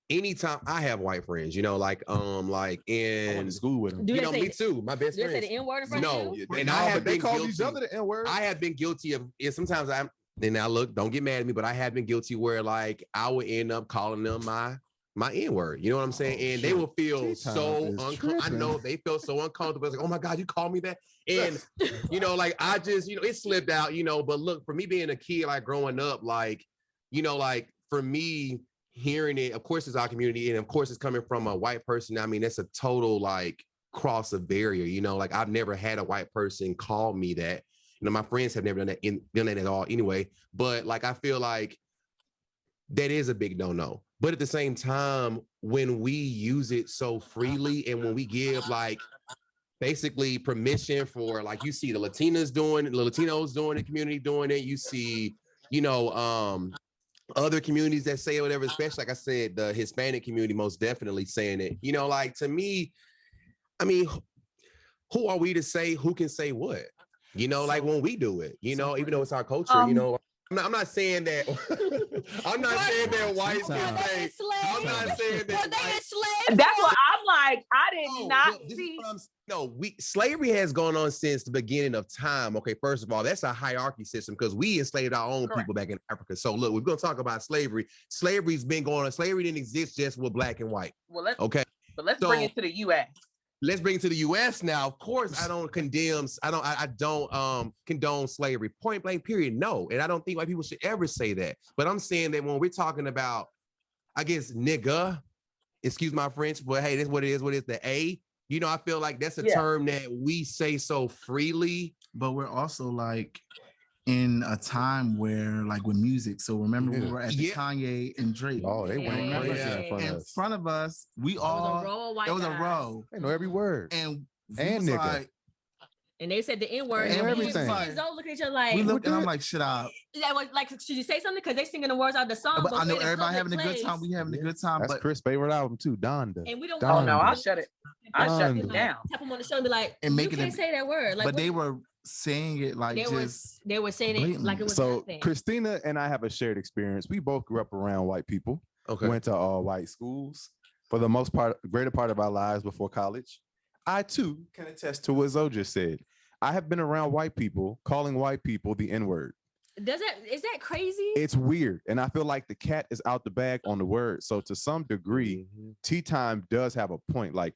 anytime I have white friends, like I went in to school with them. Do they say, me too. My best do they say friends. the N-word in front No, of you? and I have they been call guilty. each other the N-word. I have been guilty of it. Sometimes don't get mad at me, but I have been guilty where like I would end up calling them my N-word. You know what I'm saying? And they will feel so uncomfortable. I know they feel so uncomfortable. It's like, oh my God, you called me that. And like I just, it slipped out, but look, for me being a kid, like growing up, like, like for me hearing it, of course it's our community. And of course it's coming from a white person. I mean, that's a total like cross of barrier, like I've never had a white person call me that. My friends have never done that at all anyway. But like, I feel like that is a big no-no. But at the same time, when we use it so freely and when we give like basically permission for, like, you see the Latinos doing the community doing it. You see, other communities that say whatever, especially like I said, the Hispanic community most definitely saying it. Like to me, I mean, who are we to say who can say what? Like when we do it, even though it's our culture, I'm not saying that. I'm not saying that whites can say. I'm not saying that. That's what I'm like. I did not see. No, slavery has gone on since the beginning of time. Okay, first of all, that's a hierarchy system because we enslaved our own people back in Africa. So look, we're gonna talk about slavery. Slavery's been going on. Slavery didn't exist just with black and white. Well, let's bring it to the U.S. Let's bring it to the U.S. now. Of course, I don't condemn. I don't condone slavery. Point blank. Period. No, and I don't think white people should ever say that. But I'm saying that when we're talking about, I guess, nigga, excuse my French, but hey, that's what it is. What is the A? I feel like that's a term that we say so freely. But we're also like in a time where, like with music. So remember, we were at the Kanye and Drake. Oh, they went crazy in front of us. We all. It was a row. They know every word. And nigga. Like, and they said the N-word. And everything. Don't look at each other like. We look, and I'm like, shut up. Like, should you say something? Because they singing the words out of the song. But I know everybody having a good time. We having a good time. That's but Chris' favorite album too, Donda. And we don't. Oh no, I'll shut it. I'll shut it down. Tap them on the shoulder and be like, and you can't say that word. Like, but they were saying it like they were saying it like it was nothing. Christina and I have a shared experience. We both grew up around white people. Okay. Went to all white schools for the most part, greater part of our lives before college. I too can attest to what Zoe just said. I have been around white people calling white people the N-word. Is that crazy? It's weird. And I feel like the cat is out the bag on the word. So to some degree, Tea Time does have a point. Like,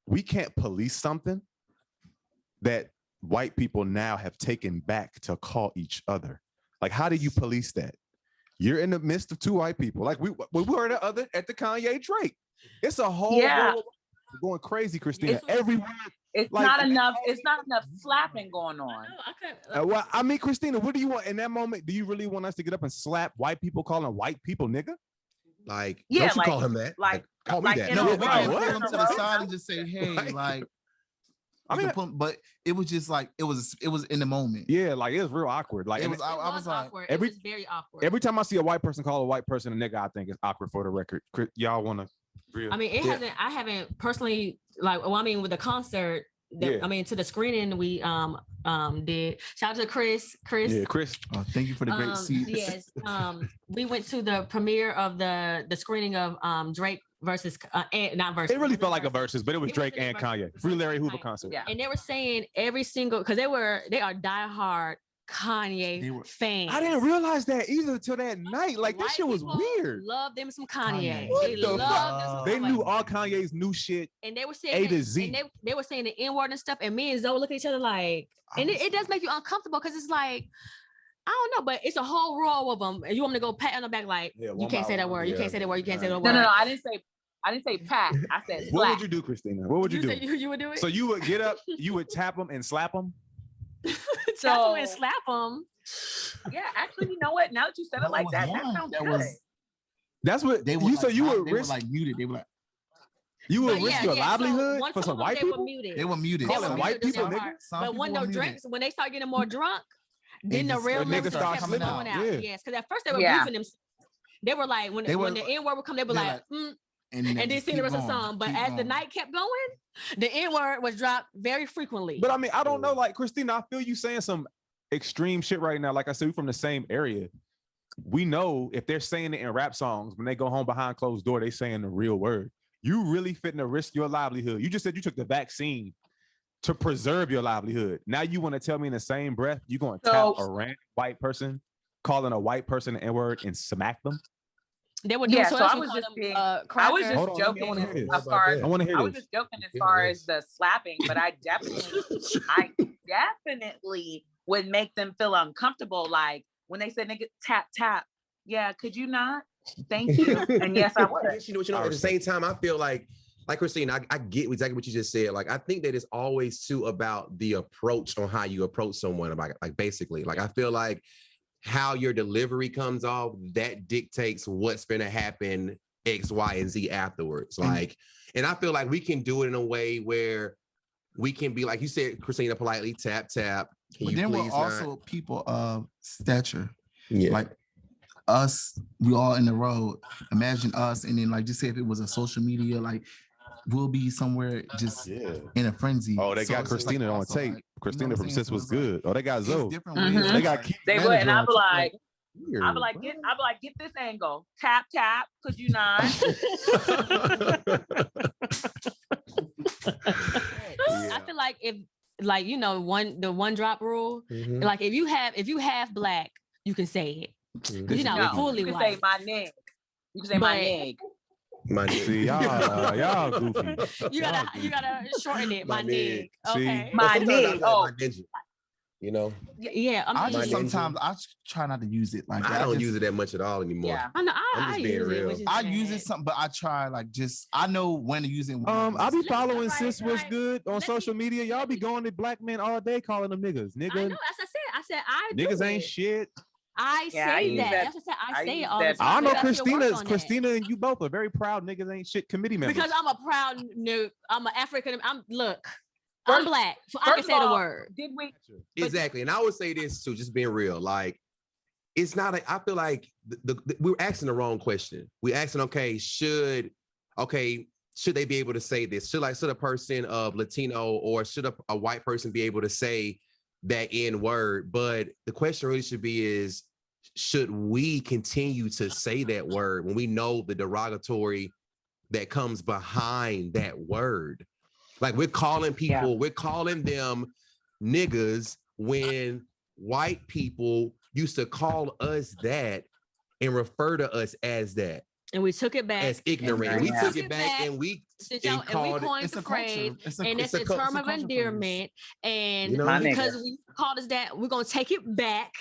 we can't police something that white people now have taken back to call each other. Like, how do you police that? You're in the midst of two white people. Like we were at the Kanye Drake. It's a whole going crazy, Christina. Everywhere. It's like, not enough. It's not enough slapping going on. Well, I mean, Christina, what do you want in that moment? Do you really want us to get up and slap white people calling white people nigga? Like, don't you call him that? Like call me that. No, we can pull him to the side and just say, hey, like. I mean, but it was just like it was in the moment. Yeah, like it was real awkward. Like I was like, awkward. It was very awkward. Every time I see a white person call a white person a nigga, I think it's awkward for the record. Y'all want to? I mean, I haven't personally with the concert. I mean, to the screening we did. Shout out to Chris. Yeah, Chris. Oh, thank you for the great seat. Yes. We went to the premiere of the screening of Drake versus and not versus. It really felt like a versus, but it was Drake and Kanye. Free Larry Hoover concert. Yeah. And they were saying every single because they are diehard Kanye fans. I didn't realize that either till that night. Like that shit was weird. Love them some Kanye. What They the loved fuck? them some They knew all Kanye's new shit. And they were saying A to Z. And they were saying the N-word and stuff. And me and Zoe look at each other like, and it does make you uncomfortable because it's like, I don't know, but it's a whole row of them. And you want me to go pat on the back like, you can't say that word. You can't say that word. You can't say that word. No. I didn't say pat. I said slap. What would you do, Christina? What would you do? You would do it? So you would get up, you would tap them and slap them? Tap them and slap them. Yeah, actually, you know what? Now that you said it like that sounds good. That's what they were. You so like, you would they risk were like muted. They were like, you would risk your livelihood so for some white people? They were muted. Calling white people niggas? But when the drinks, when they start getting more drunk, then the real niggas start coming out. out. Yeah. Yes, because at first they were beefing them. They were like when the N-word would come, they were like, and then sing the rest of the song. But as the night kept going, the N-word was dropped very frequently. But I mean, I don't know, like Christina, I feel you saying some extreme shit right now. Like I said, we from the same area. We know if they're saying it in rap songs, when they go home behind closed door, they saying the real word. You really fitting to risk your livelihood. You just said you took the vaccine to preserve your livelihood. Now you want to tell me in the same breath you're going to tap a random white person, calling a white person an N-word and smack them? They were doing so I was just being, I was just joking as far as the slapping, but I definitely would make them feel uncomfortable. Like when they said nigga tap tap, yeah, could you not? Thank you. And yes, I would. You know, at the same time, I feel like Christine, I get exactly what you just said. Like, I think that it's always too about the approach on how you approach someone. About like basically, like I feel like how your delivery comes off, that dictates what's going to happen X, Y, and Z afterwards. Like, and I feel like we can do it in a way where we can be like you said, Christina, politely tap tap. But then we're also people of stature. Yeah. Like us, we all in the road. Imagine us, and then like just say if it was a social media, like we'll be somewhere just in a frenzy. Oh, they got Christina on tape. Like, Christina from Sis Was Good. Oh, they got Zoe. They got They would, and I'll be like, get this angle. Tap, tap, could you not? I feel like if like the one drop rule, like if you have black, you can say it. You're not fully you can white. say my nigga. You can say my nigga. See, y'all goofy. You gotta shorten it, my nigga. Okay. My nigga. Oh, you know. Yeah. I just sometimes I try not to use it like that. I don't use it that much at all anymore. Yeah. I know. I'm just being real. I use it some, but I try like just I know when to use it. I be following Sis Was Good on social media. Y'all be going to black men all day calling them niggas. Nigga. I know. As I said I niggas ain't shit. I say that. That's what I say it all the time. I know Christina and you both are very proud niggas ain't shit committee members. Because I'm a proud nigga. I'm an African. I'm black. So I can say the word. Did we? Exactly. And I would say this too, just being real. Like, it's not, I feel like we're asking the wrong question. We're asking, should they be able to say this? Should a person of Latino or should a white person be able to say that N word? But the question really should be is, should we continue to say that word when we know the derogatory that comes behind that word? Like we're calling them niggas when white people used to call us that and refer to us as that. And we took it back as ignorant. We took it back and we coined the phrase, and it's a term of endearment. And because we called us that, we're gonna take it back.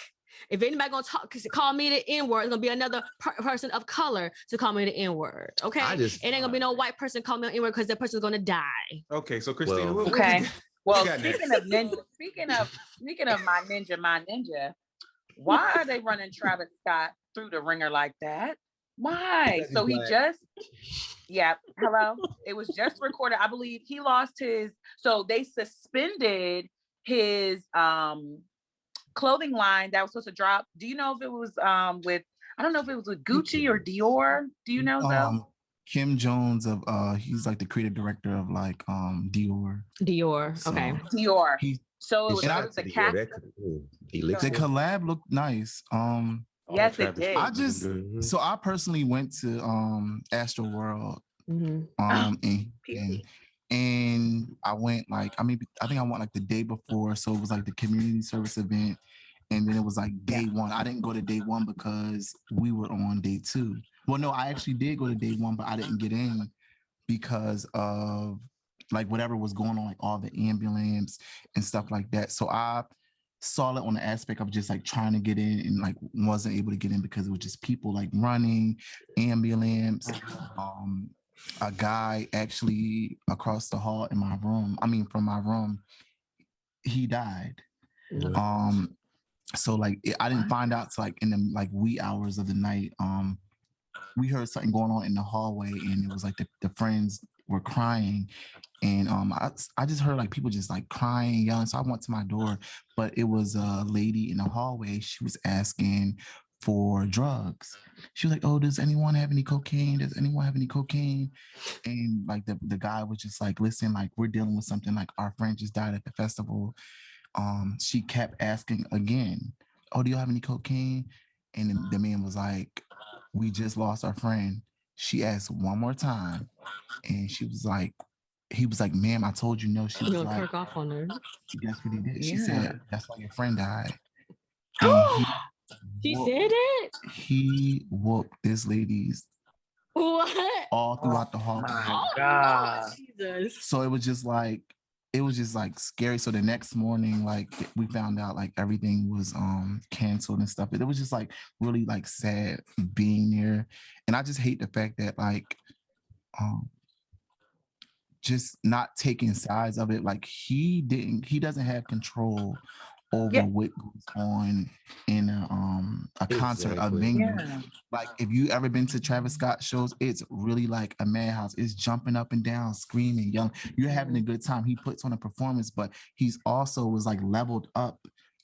If anybody gonna call me the N-word, it's gonna be another person of color to call me the N-word. Okay, it ain't gonna be no white person calling me the N-word because that person's gonna die. Okay, so Christina. Well, speaking of ninja, speaking of my ninja, why are they running Travis Scott through the ringer like that? Why? So he hello. It was just recorded. I believe he lost his. So they suspended his clothing line that was supposed to drop. Do you know if it was with? I don't know if it was with Gucci or Dior. Do you know though? Kim Jones of he's like the creative director of like Dior. So, okay. Dior. So it was the cat. The collab looked nice. Yes, it did. I personally went to Astro World And I went like, I think I went like the day before, so it was like the community service event, and then it was like day one. I didn't go to day one because we were on day two. Well, no, I actually did go to day one, but I didn't get in because of like whatever was going on, like all the ambulance and stuff like that. So I saw it on the aspect of just like trying to get in and like wasn't able to get in because it was just people like running, ambulance. A guy actually across the hall in my room, from my room, he died. So like I didn't find out till like in the like wee hours of the night. We heard something going on in the hallway, and it was like the friends were crying, and I just heard like people just like crying, yelling. So I went to my door, but it was a lady in the hallway. She was asking for drugs. She was like, "Oh, does anyone have any cocaine? Does anyone have any cocaine?" And like the guy was just like, "Listen, like we're dealing with something. Like our friend just died at the festival." She kept asking again, "Oh, do you have any cocaine?" And the man was like, "We just lost our friend." She asked one more time, and he was like, "Ma'am, I told you no." She was like, kirk off on her. "That's what he did." She said, "That's why your friend died." She said it? He whooped this lady's what all throughout the hall. My God. Jesus. So it was just like scary. So the next morning, like we found out like everything was canceled and stuff. It was just like really like sad being there. And I just hate the fact that like just not taking sides of it. Like he doesn't have control over what goes on in a concert, a venue. Like if you ever been to Travis Scott shows, it's really like a madhouse. It's jumping up and down, screaming, yelling. You're having a good time. He puts on a performance, but he's also was like leveled up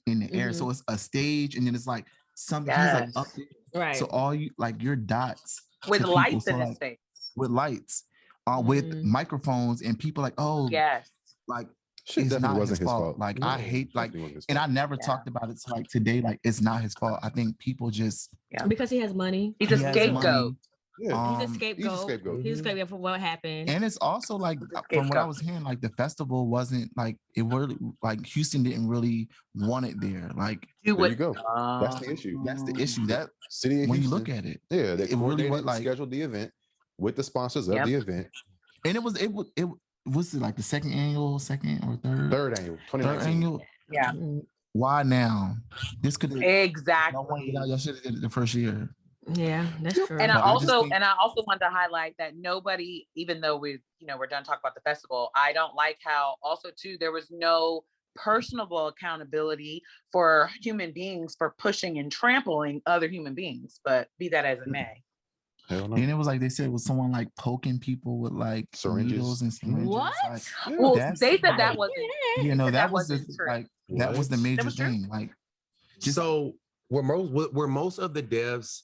in the air. So it's a stage, and then it's like something he's like up there. Right. So all you like your dots with to lights people. in his face. With lights, with microphones, and people like, oh like Shit, it's not wasn't his fault. Like I hate like, and I never talked about it. So like today, like it's not his fault. I think people just because he has money. He's a scapegoat. He's a scapegoat. He's a scapegoat for what happened. And it's also like from what I was hearing, like the festival wasn't like it really like Houston didn't really want it there. Like there you go. That's the issue. That's the issue. That city of when Houston, you look at it, they really was like scheduled the event with the sponsors of the event, and it was it like the second or third annual, 2019. Third annual. Yeah. Why now? This could exactly. Y'all should have did it the first year. Yeah, that's true. And I also wanted to highlight that nobody, even though we're done talking about the festival, I don't like how also too there was no personable accountability for human beings for pushing and trampling other human beings. But be that as it may. And it was like they said it was someone like poking people with like syringes and syringes. What? Like, well, they said that wasn't. That was that was the major thing. Like, so were most of the deaths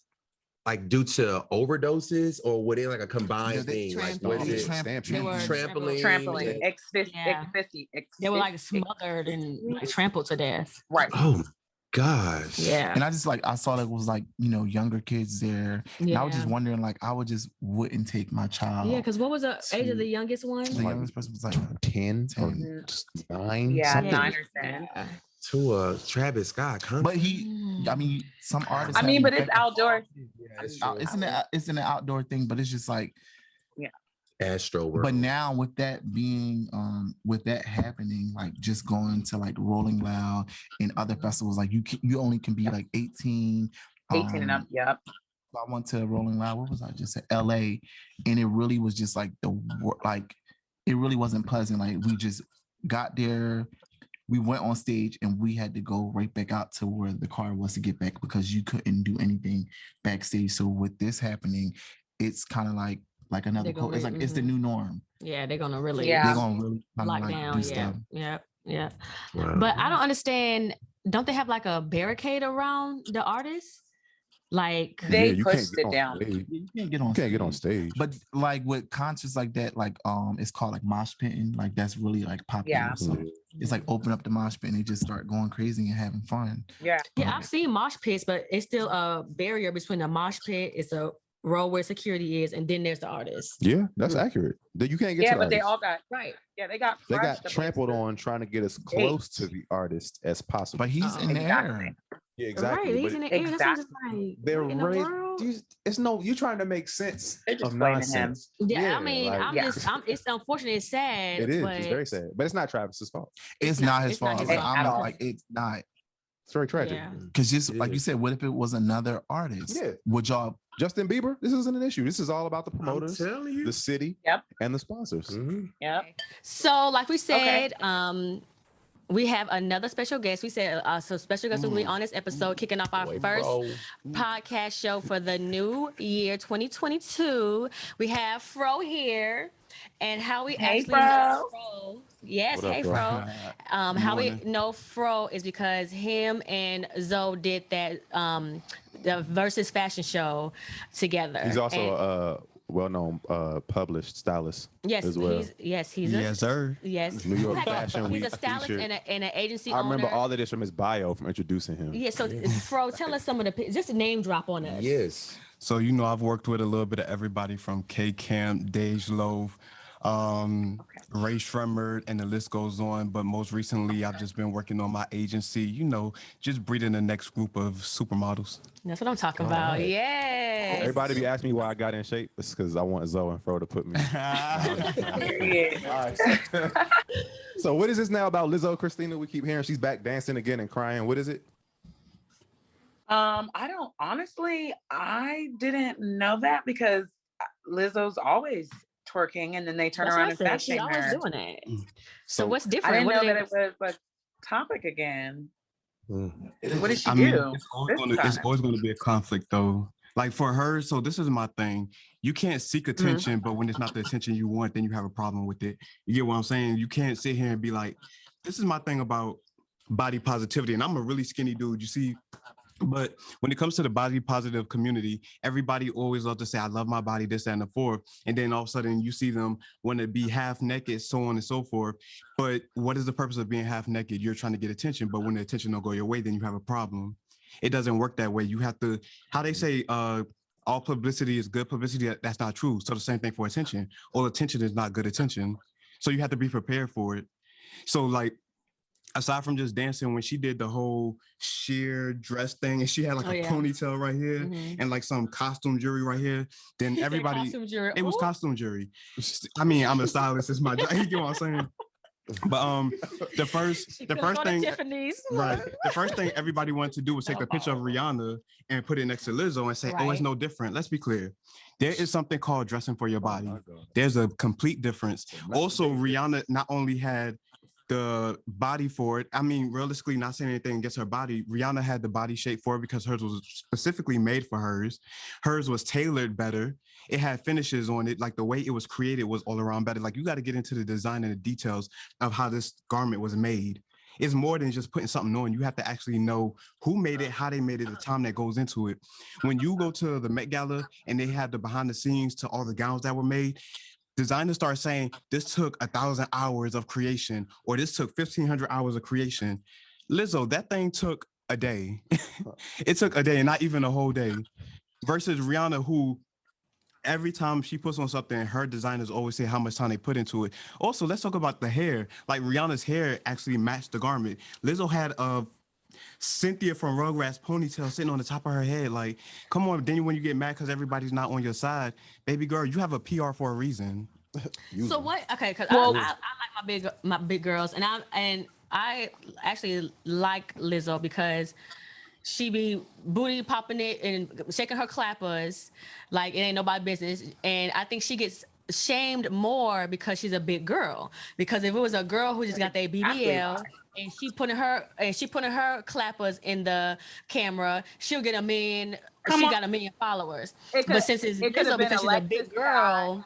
like due to overdoses, or were they like a combined thing? Like was it trampling, they were like smothered and like trampled to death. Right. Oh gosh. Yeah. And I saw that it was like, younger kids there. And I was just wondering, like, I wouldn't take my child. Yeah, because what was the age of the youngest one? The youngest person was like 10 or 9. Yeah, something. 9 or 10. Yeah. To a Travis Scott concert. But some artists. But it's outdoor. It's an outdoor thing, but it's just like Astro World. But now with that being with that happening, like just going to like Rolling Loud and other festivals, like you only can be like 18 and up. Yep. I went to Rolling Loud. What was I just at LA, and it really was just like it really wasn't pleasant. Like we just got there, we went on stage, and we had to go right back out to where the car was to get back because you couldn't do anything backstage. So with this happening, it's kind of like another code. It's like it's the new norm. Yeah, they're gonna really lock down. Yeah. Wow. But I don't understand. Don't they have like a barricade around the artists? Like they pushed it down. You can't get on stage. But like with concerts like that, like it's called like mosh pitting. Like that's really like popular. Yeah. So it's like open up the mosh pit and they just start going crazy and having fun. Yeah. Yeah, I've seen mosh pits, but it's still a barrier between the mosh pit. It's a row where security is, and then there's the artist. Yeah, that's accurate. You can't get to the but they artist. all got Right. Yeah, they got trampled on trying to get as close to the artist as possible. But he's in the air. Yeah, exactly. Right, he's in the air. That's what I'm just like, they're what in the raised. world? It's no. You're trying to make sense of blaming nonsense. Yeah, I mean, it's unfortunate. It's sad. It is. But It's very sad, but it's not Travis's fault. It's not his fault. at all. Like, it's not. It's very tragic. Because just like you said, what if it was another artist? Yeah. Would y'all? Justin Bieber, this isn't an issue. This is all about the promoters, the city, and the sponsors. Yep. So, like we said, we have another special guest. We said so special guest will be on this episode, kicking off our first podcast show for the new year 2022. We have Fro here, and how we actually know Fro. Yes, hey Fro. How we know Fro is because him and Zoe did that the Versus fashion show together. He's also a well-known published stylist. Yes, as well. He's yes, sir. Yes, New York Fashion Week. He's a stylist and an agency I owner. remember all of this from his bio from introducing him. Yeah, so Fro, tell us some of the just name drop on us. Yes. So I've worked with a little bit of everybody from K Camp, Dej Loaf, Ray Shremmerd, and the list goes on. But most recently, I've just been working on my agency, just breeding the next group of supermodels. That's what I'm talking about. Right. Yes. Everybody be asking me why I got in shape. It's because I want Zoe and Fro to put me. All right. So what is this now about Lizzo, Christina? We keep hearing she's back dancing again and crying. What is it? I didn't know that because Lizzo's always twerking and then they turn around and fat shame her. She's always doing that. So what's different? I didn't know that it was a topic again. What did she do? It's always going to be a conflict though. Like for her, so this is my thing. You can't seek attention, but when it's not the attention you want, then you have a problem with it. You get what I'm saying? You can't sit here and be like, this is my thing about body positivity. And I'm a really skinny dude, you see. But when it comes to the body positive community, everybody always loves to say, I love my body, this, that, and the fourth. And then all of a sudden you see them want to be half naked, so on and so forth. But what is the purpose of being half naked? You're trying to get attention, but when the attention don't go your way, then you have a problem. It doesn't work that way. You have to, how they say, all publicity is good publicity. That's not true. So the same thing for attention. All attention is not good attention. So you have to be prepared for it. So like, aside from just dancing, when she did the whole sheer dress thing and she had like a ponytail right here and like some costume jewelry right here, then everybody, it was costume jewelry. I mean, I'm a stylist, it's my job, you get what I'm saying? But the first thing, right? The first thing everybody wanted to do was take a picture of Rihanna and put it next to Lizzo and say, "Oh, it's no different." Let's be clear. There is something called dressing for your body. There's a complete difference. Also, Rihanna not only had the body for it. I mean, realistically, not saying anything against her body. Rihanna had the body shape for it because hers was specifically made for hers. Hers was tailored better. It had finishes on it. Like the way it was created was all around better. Like you got to get into the design and the details of how this garment was made. It's more than just putting something on. You have to actually know who made it, how they made it, the time that goes into it. When you go to the Met Gala and they have the behind the scenes to all the gowns that were made, designers start saying this took 1,000 hours of creation or this took 1,500 hours of creation. Lizzo, that thing took a day. It took a day and not even a whole day. Versus Rihanna, who every time she puts on something, her designers always say how much time they put into it. Also, let's talk about the hair. Like Rihanna's hair actually matched the garment. Lizzo had a Cynthia from Rugrats ponytail sitting on the top of her head. Like, come on, then when you get mad because everybody's not on your side, baby girl, you have a PR for a reason. So what? Okay, because I like my big girls, and I actually like Lizzo because she be booty popping it and shaking her clappers like it ain't nobody's business, and I think she gets shamed more because she's a big girl. Because if it was a girl who just got their BBL and she putting her clappers in the camera, she'll get 1 million. She got 1 million followers. But since it's Lizzo, because she's a big girl,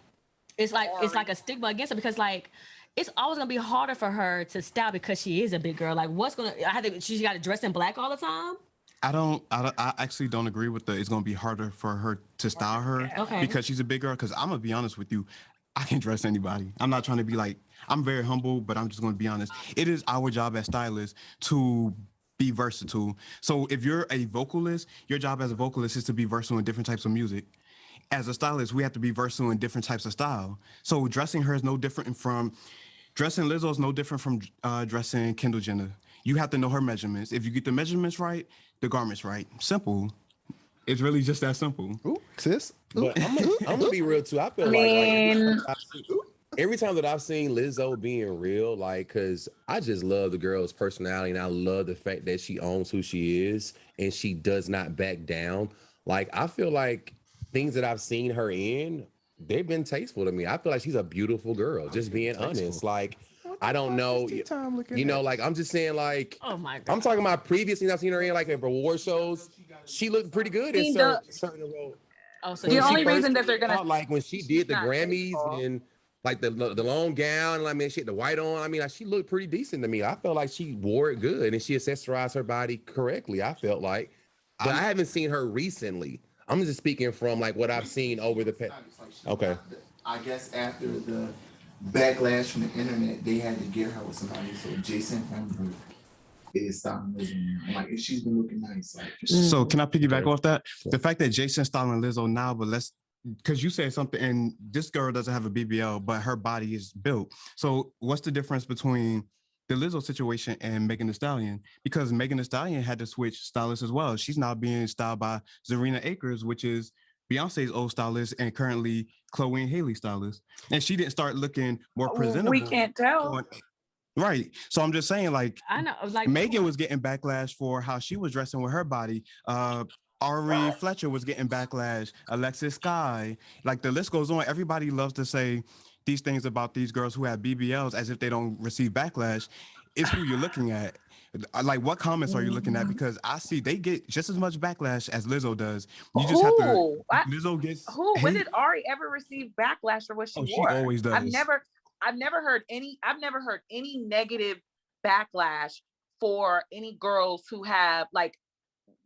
it's like a stigma against her because like it's always gonna be harder for her to style because she is a big girl. Like she's got to dress in black all the time. I actually don't agree with it's going to be harder for her to style her because she's a big girl. Because I'm going to be honest with you, I can dress anybody. I'm not trying to be like, I'm very humble, but I'm just going to be honest. It is our job as stylists to be versatile. So if you're a vocalist, your job as a vocalist is to be versatile in different types of music. as a stylist, we have to be versatile in different types of style. So dressing her is no different from dressing Lizzo is no different from dressing Kendall Jenner. You have to know her measurements. If you get the measurements right, the garment's right. Simple. It's really just that simple. Ooh, sis. But I'm gonna be real too. I feel every time that I've seen Lizzo being real, like, cause I just love the girl's personality and I love the fact that she owns who she is and she does not back down. Like, I feel like things that I've seen her in, they've been tasteful to me. I feel like she's a beautiful girl, just being honest. Like, I don't know, like, I'm just saying, like, Oh my God. I'm talking about previous things I've seen her in, like in reward shows. She looked pretty good in certain roles. Oh, so the only reason that they're gonna like when she did the Grammys and like the long gown, and I mean, she had the white on. I mean, like, she looked pretty decent to me. I felt like she wore it good and she accessorized her body correctly. I felt like, but I haven't seen her recently. I'm just speaking from like what I've seen over the past. Okay. I guess after the backlash from the internet, they had to get her with somebody. So Jason Humber is styling Lizzo. Like, she's been looking nice. Like, So can I piggyback off that? The fact that Jason's styling Lizzo now, but because you said something, and this girl doesn't have a BBL, but her body is built. So what's the difference between the Lizzo situation and Megan Thee Stallion? Because Megan Thee Stallion had to switch stylists as well. She's now being styled by Zarina Akers, which is Beyonce's old stylist and currently Chloe and Haley stylist. And she didn't start looking more presentable. We can't tell. Right. So I'm just saying, like, I know, like Megan was getting backlash for how she was dressing with her body. Ari Fletcher was getting backlash. Alexis Sky, like, the list goes on. Everybody loves to say these things about these girls who have BBLs as if they don't receive backlash. It's who you're looking at. Like, what comments are you looking at? Because I see they get just as much backlash as Lizzo does. You just have to. Lizzo gets. When did Ari ever receive backlash for what she wore? She always does. I've never heard any negative backlash for any girls who have, like,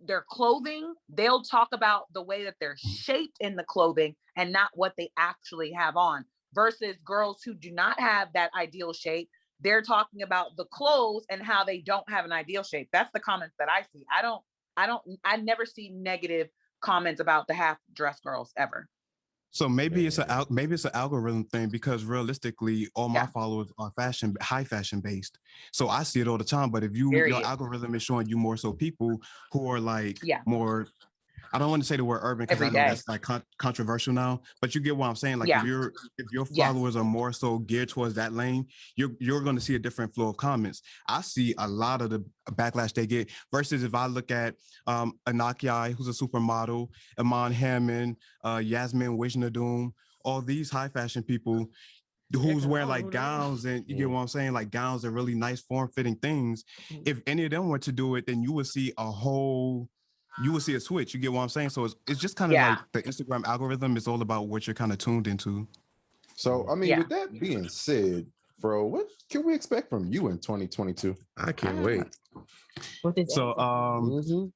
their clothing. They'll talk about the way that they're shaped in the clothing and not what they actually have on, versus girls who do not have that ideal shape. They're talking about the clothes and how they don't have an ideal shape. That's the comments that I see. I never see negative comments about the half dressed girls ever. So maybe it's an algorithm thing, because realistically, all my followers are high fashion based. So I see it all the time. But if your algorithm is showing you more so people who are like more, I don't want to say the word urban because I know that's like controversial now, but you get what I'm saying. Like, if your followers are more so geared towards that lane, you're going to see a different flow of comments. I see a lot of the backlash they get versus if I look at Anakiai, who's a supermodel, Iman Hammond, Yasmin Wijnadoom, all these high fashion people who's wearing like gowns, and you get what I'm saying, like gowns are really nice form-fitting things. If any of them were to do it, then you would see a switch. You get what I'm saying? So it's just kind of like the Instagram algorithm is all about what you're kind of tuned into. So, I mean, with that being said, bro, what can we expect from you in 2022? I can't wait. So,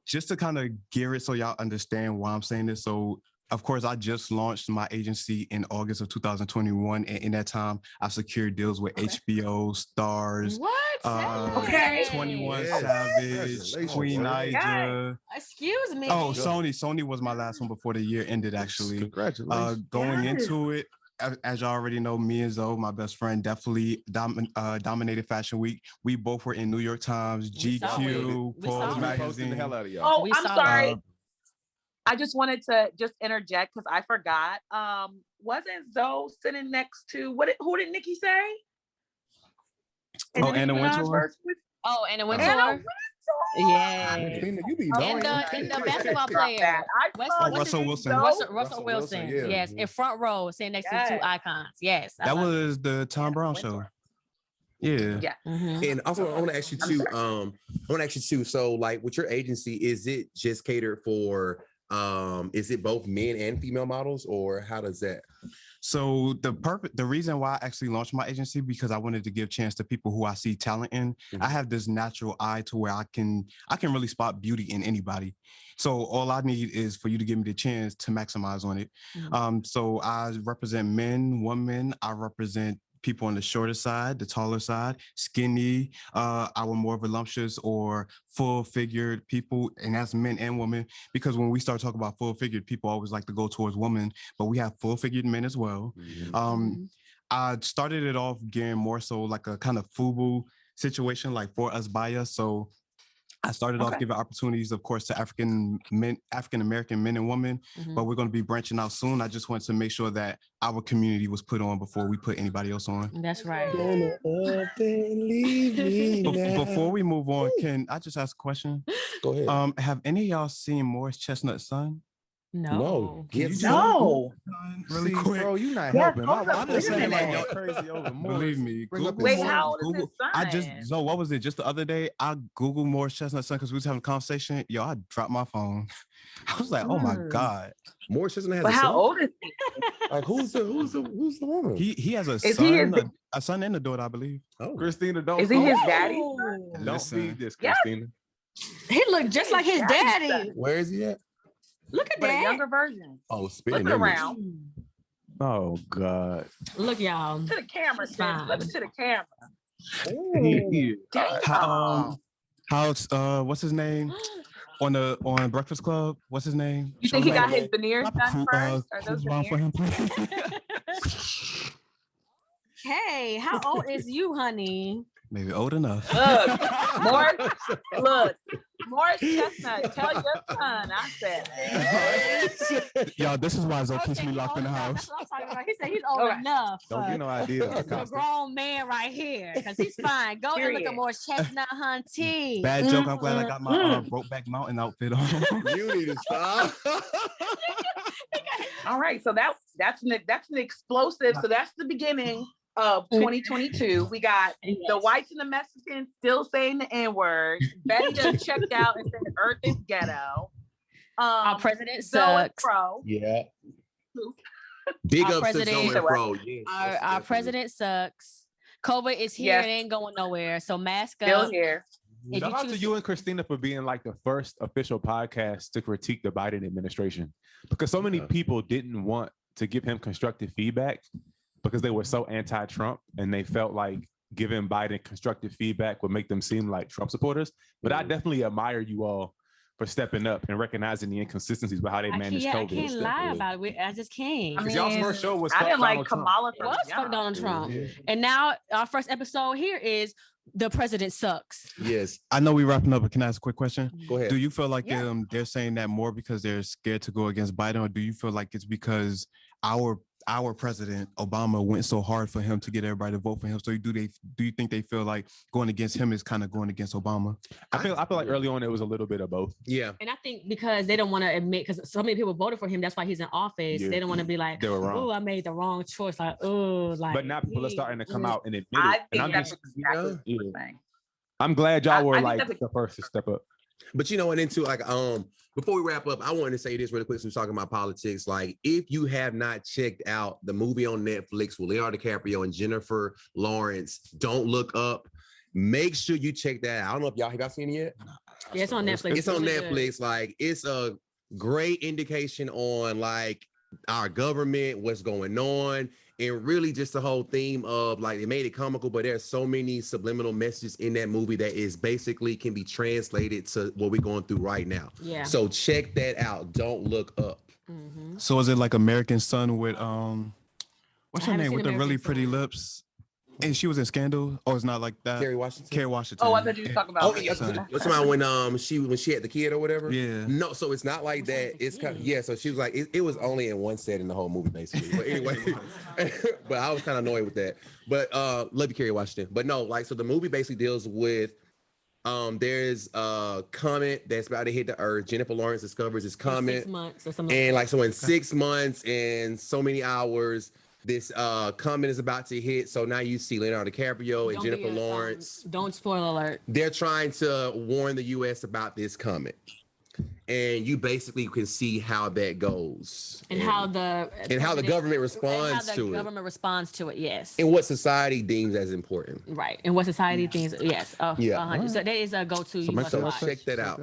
just to kind of gear it so y'all understand why I'm saying this. So, of course, I just launched my agency in August of 2021. And in that time, I secured deals with HBO, Stars, 21 Savage, Queen Naija. Excuse me. Oh, Sony was my last one before the year ended, actually. Congratulations. Going into it, as y'all already know, me and Zoe, my best friend, definitely dominated Fashion Week. We both were in New York Times, GQ, Pulse magazine. The hell out of y'all. Oh, I'm sorry. I just wanted to just interject because I forgot. Wasn't Zoe sitting next to who did Nikki say? Anna Wintour. Anna Wintour. Yeah. You be knowing the basketball player. Russell Wilson. Russell Wilson. Yes, in front row, sitting next to two icons. Yes. That was the Tom Brown show. Yeah. And also, I want to ask you too. So, like, with your agency, is it just catered for? Is it both men and female models, or how does that? So the reason why I actually launched my agency, because I wanted to give chance to people who I see talent in. I have this natural eye to where I can really spot beauty in anybody. So all I need is for you to give me the chance to maximize on it. So I represent men, women. I represent people on the shorter side, the taller side, skinny, our more voluptuous or full-figured people, and that's men and women. Because when we start talking about full-figured, people always like to go towards women, but we have full-figured men as well. I started it off gearing more so like a kind of FUBU situation, like for us by us. So I started off giving opportunities, of course, to African American men and women, but we're going to be branching out soon. I just wanted to make sure that our community was put on before we put anybody else on. That's right. Before we move on, can I just ask a question? Go ahead. Have any of y'all seen Morris Chestnut's son? No. No. Really quick, bro, you not Yes, helping. hold I'm up. just Wait a saying, like, minute. y'all crazy over more. Believe me. Wait, how old is his son? I just, so what was it? Just the other day, I Googled Morris Chestnut's son because we was having a conversation. Yo, I dropped my phone. I was like, oh my God. Morris Chestnut has But a how son? old is he? Like who's the woman? He has a Is son, he a son and a daughter, I believe. Oh, Christina, don't. Is he his daddy's son? Don't Listen. feed this, Yes. Christina. He looked just like his Daddy's daddy. son. where is he at? Look at But a that. younger version. Oh, Flip spinning it image. around Oh God. Look, y'all. to the camera, sis. Fine. Flip it to the camera. How's what's his name? On Breakfast Club, what's his name? You think he got Charlamagne. his veneers done first? Or those Cool for veneers? him, please. Hey, how old is you, honey? Maybe old enough. Morris Chestnut, tell your son I said. Y'all, this is why Zoe keeps me Okay, locked in the old enough. house. That's what I'm talking about. He said he's old All right. enough. Don't get no idea. This is a grown man right here because he's fine. Go and look Period. at Morris Chestnut, hunty. Bad joke. I'm glad I got my Brokeback Mountain outfit on. You need to stop. All right, so that's an explosive. So that's the beginning of 2022. We got the whites and the Mexicans still saying the N-word. Betty done checked out and said Earth is ghetto. Our president Zoe sucks. Pro. Yeah. Big Our ups to president- Zoe Pro. Yes, Our definitely. president sucks. COVID is here. Yes. It ain't going nowhere. So mask Still up. here. If Shout you out to choose- you and Christina for being like the first official podcast to critique the Biden administration, because so many people didn't want to give him constructive feedback because they were so anti-Trump and they felt like giving Biden constructive feedback would make them seem like Trump supporters. But I definitely admire you all for stepping up and recognizing the inconsistencies with how they managed I COVID. can't lie about it. I just can't. I mean, y'all's first show was I fuck didn't like Donald Trump. Kamala It from was the fuck jump. Donald Trump. Yeah. And now our first episode here is the president sucks. Yes. I know we're wrapping up, but can I ask a quick question? Go ahead. Do you feel like Yeah. they're saying that more because they're scared to go against Biden, or do you feel like it's because our president Obama went so hard for him to get everybody to vote for him? So do you think they feel like going against him is kind of going against Obama? I feel like early on it was a little bit of both. Yeah. And I think because they don't want to admit, because so many people voted for him, that's why he's in office. Yeah. They don't want to be like, They were wrong. oh, I made the wrong choice. Like, oh, like. But now people are starting to come out and admit I it. And think I'm that's just, exactly what yeah. we're saying. I'm glad y'all were I think like that's the first to step up. But you know, and into like before we wrap up, I wanted to say this really quick since we're talking about politics. Like, if you have not checked out the movie on Netflix with Leonardo DiCaprio and Jennifer Lawrence, Don't Look Up, make sure you check that out. I don't know if y'all seen it yet. Yeah, it's on Netflix. It's on really good. Netflix. Like, it's a great indication on like our government, what's going on, and really just the whole theme of like, they made it comical, but there's so many subliminal messages in that movie that is basically can be translated to what we're going through right now. Yeah. So check that out. Don't Look Up. Mhm. So is it like American Son with what's I her haven't name seen with the really American pretty Son. lips? And she was in Scandal. Oh, it's not like that. Kerry Washington. Carrie Washington. Oh, I thought you were talking about. Oh, yeah. What's about when she had the kid or whatever? Yeah. No, so it's not like that. It's kind of, yeah. So she was like, it was only in one set in the whole movie, basically. But anyway, but I was kind of annoyed with that. But love you, Kerry Washington. But no, like, so the movie basically deals with there's a comet that's about to hit the Earth. Jennifer Lawrence discovers this In comet, 6 months or something. and like, so in 6 months and so many hours, this comet is about to hit. So now you see Leonardo DiCaprio and Don't Jennifer be a, Lawrence. Don't spoil alert. They're trying to warn the U.S. about this comet, and you basically can see how that goes, And how the government and responds how the to it, government responds to it. Yes. and what society deems as important. Right. And what society thinks. Yes. Yeah. 100. So that is a go-to. You must So watch. check that out.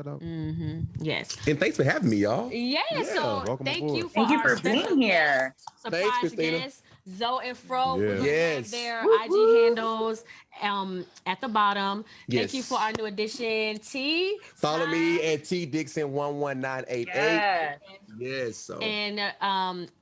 Yes. And thanks for having me, y'all. Yeah. So welcome thank aboard. you for Thank you our for being special here. surprise Christina. guest, Zoe and Fro. Yeah. We're gonna Yes. have their IG handles at the bottom. Thank you Yes. for our new addition, T. Follow me Time. at T Dixon 11988. Yes. Yes. So And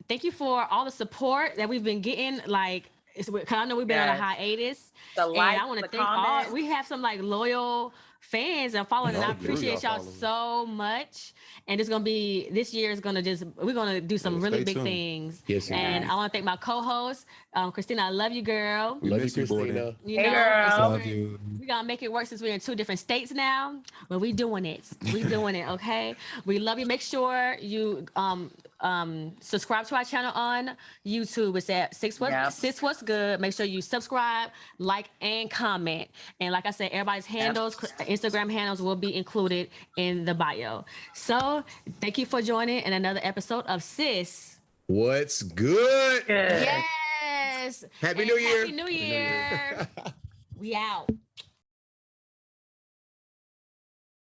thank you for all the support that we've been getting. Like, because I know we've been on a Yes. hiatus. The And likes, I want to the thank all. comments. We have some like loyal fans and following, and I Y'all do. appreciate Y'all y'all follow me. so much. And it's gonna be this year is gonna we're gonna do some Yeah, really stay big tuned. things. Yes, And yes. I want to thank my co-host, Christina. I love you, girl. We love you, miss you, Borden. Christina. You Hey, know, girl. and since Love we're- you. we gotta make it work since we're in 2 different states now. But we doing it. We doing it. Okay. We love you. Make sure you subscribe to our channel on YouTube. It's at Yep. Sis What's Good. Make sure you subscribe, like, and comment. And like I said, everybody's handles, Instagram handles will be included in the bio. So thank you for joining in another episode of Sis. What's good? Good. Yes. Happy And New Year. Happy New Year. We out.